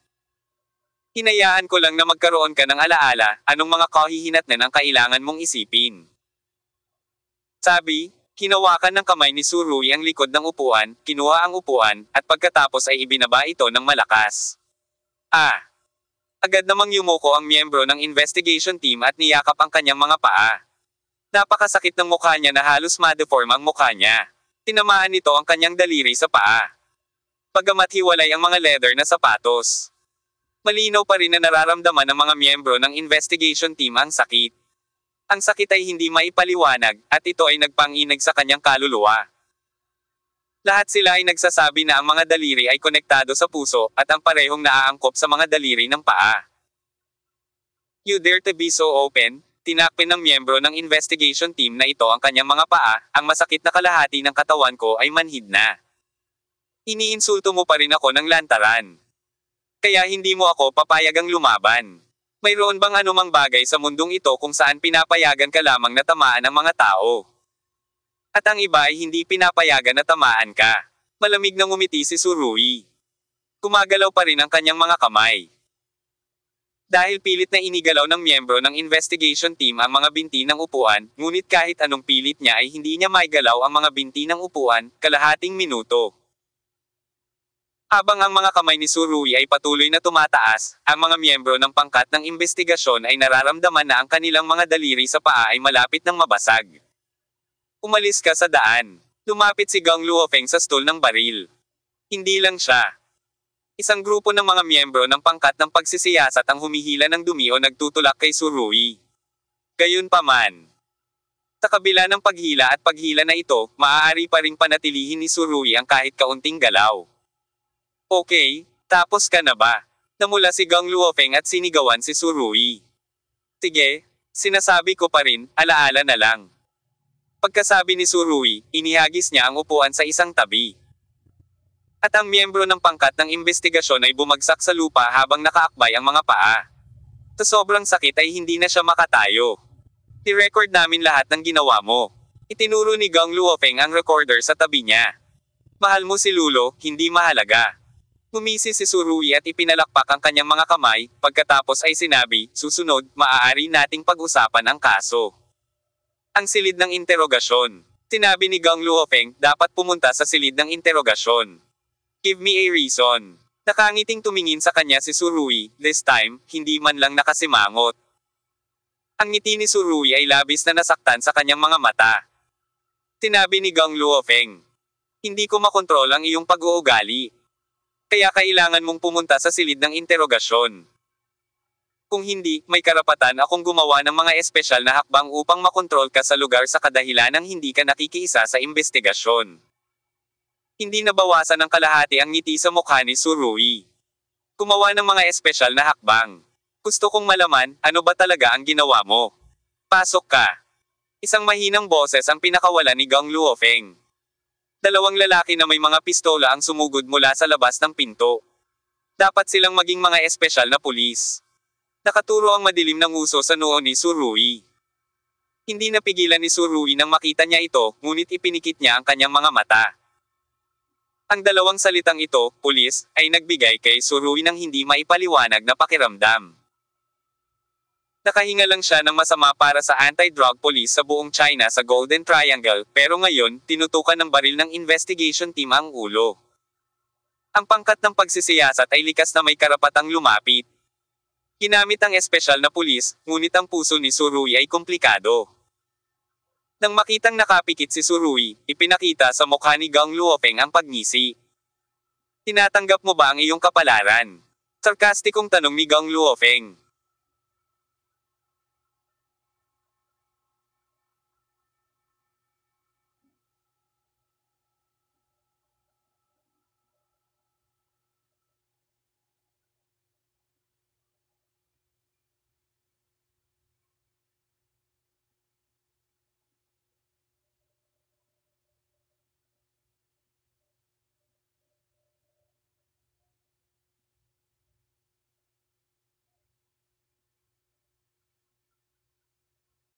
Hinayaan ko lang na magkaroon ka ng alaala, anong mga kahihinatnan ang kailangan mong isipin. Sabi, hinawakan ng kamay ni Su Rui ang likod ng upuan, kinuha ang upuan, at pagkatapos ay ibinaba ito ng malakas. Agad namang yumuko ang miyembro ng investigation team at niyakap ang kanyang mga paa. Napakasakit ng mukha niya na halos ma-deform ang mukha niya. Tinamaan nito ang kanyang daliri sa paa. Bagamat hiwalay ang mga leather na sapatos, malinaw pa rin na nararamdaman ng mga miyembro ng investigation team ang sakit. Ang sakit ay hindi maipaliwanag, at ito ay nagpanginag sa kanyang kaluluwa. Lahat sila ay nagsasabi na ang mga daliri ay konektado sa puso, at ang parehong naaangkop sa mga daliri ng paa. "You dare to be so open?" Tinakpin ng miyembro ng investigation team na ito ang kanyang mga paa, "Ang masakit na kalahati ng katawan ko ay manhid na. Iniinsulto mo pa rin ako ng lantaran. Kaya hindi mo ako papayagang lumaban. Mayroon bang anumang bagay sa mundong ito kung saan pinapayagan ka lamang na tamaan ang mga tao? At ang iba ay hindi pinapayagan na tamaan ka." Malamig na ngumiti si Surui. Gumagalaw pa rin ang kanyang mga kamay. Dahil pilit na inigalaw ng miyembro ng investigation team ang mga binti ng upuan, ngunit kahit anong pilit niya ay hindi niya maigalaw ang mga binti ng upuan, kalahating minuto. Habang ang mga kamay ni Surui ay patuloy na tumataas, ang mga miyembro ng pangkat ng investigasyon ay nararamdaman na ang kanilang mga daliri sa paa ay malapit ng mabasag. "Umalis ka sa daan." Lumapit si Gang Luofeng sa stool ng baril. Hindi lang siya. Isang grupo ng mga miyembro ng pangkat ng pagsisiyasat ang humihila ng dumi o nagtutulak kay Surui. Gayunpaman, sa kabila ng paghila at paghila na ito, maaari pa ring panatilihin ni Surui ang kahit kaunting galaw. "Okay, tapos ka na ba?" Namula si Gang Luofeng at sinigawan si Surui. "Sige, sinasabi ko pa rin, alaala na lang." Pagkasabi ni Surui, inihagis niya ang upuan sa isang tabi. At ang miyembro ng pangkat ng investigasyon ay bumagsak sa lupa habang nakaakbay ang mga paa. Sa sobrang sakit ay hindi na siya makatayo. "I-record namin lahat ng ginawa mo." Itinuro ni Gang Luofeng ang recorder sa tabi niya. "Mahal mo si Lulo, hindi mahalaga." Ngumisi si Surui at ipinalakpak ang kanyang mga kamay, pagkatapos ay sinabi, "Susunod, maaari nating pag-usapan ang kaso." Ang silid ng interogasyon. Sinabi ni Gang Luofeng, dapat pumunta sa silid ng interogasyon. "Give me a reason." Nakangiting tumingin sa kanya si Surui, this time, hindi man lang nakasimangot. Ang ngiti ni Surui ay labis na nasaktan sa kanyang mga mata. Sinabi ni Gang Luofeng, "Hindi ko makontrol ang iyong pag-uugali. Kaya kailangan mong pumunta sa silid ng interogasyon. Kung hindi, may karapatan akong gumawa ng mga espesyal na hakbang upang makontrol ka sa lugar sa kadahilanang hindi ka nakikiisa sa investigasyon." Hindi nabawasan ng kalahati ang ngiti sa mukha ni Surui. "Gumawa ng mga espesyal na hakbang. Gusto kong malaman, ano ba talaga ang ginawa mo? Pasok ka." Isang mahinang boses ang pinakawala ni Gang Luofeng. Dalawang lalaki na may mga pistola ang sumugod mula sa labas ng pinto. Dapat silang maging mga espesyal na pulis. Nakaturo ang madilim na nguso sa noo ni Surui. Hindi napigilan ni Surui nang makita niya ito, ngunit ipinikit niya ang kanyang mga mata. Ang dalawang salitang ito, pulis, ay nagbigay kay Surui ng hindi maipaliwanag na pakiramdam. Nakahinga lang siya ng masama para sa anti-drug police sa buong China sa Golden Triangle, pero ngayon, tinutukan ng baril ng investigation team ang ulo. Ang pangkat ng pagsisiyasat ay likas na may karapatang lumapit. Ginamit ang espesyal na pulis, ngunit ang puso ni Surui ay komplikado. Nang makitang nakapikit si Surui, ipinakita sa mukha ni Gang Luofeng ang pagngisi. "Tinatanggap mo ba ang iyong kapalaran?" Sarkastikong tanong ni Gang Luofeng.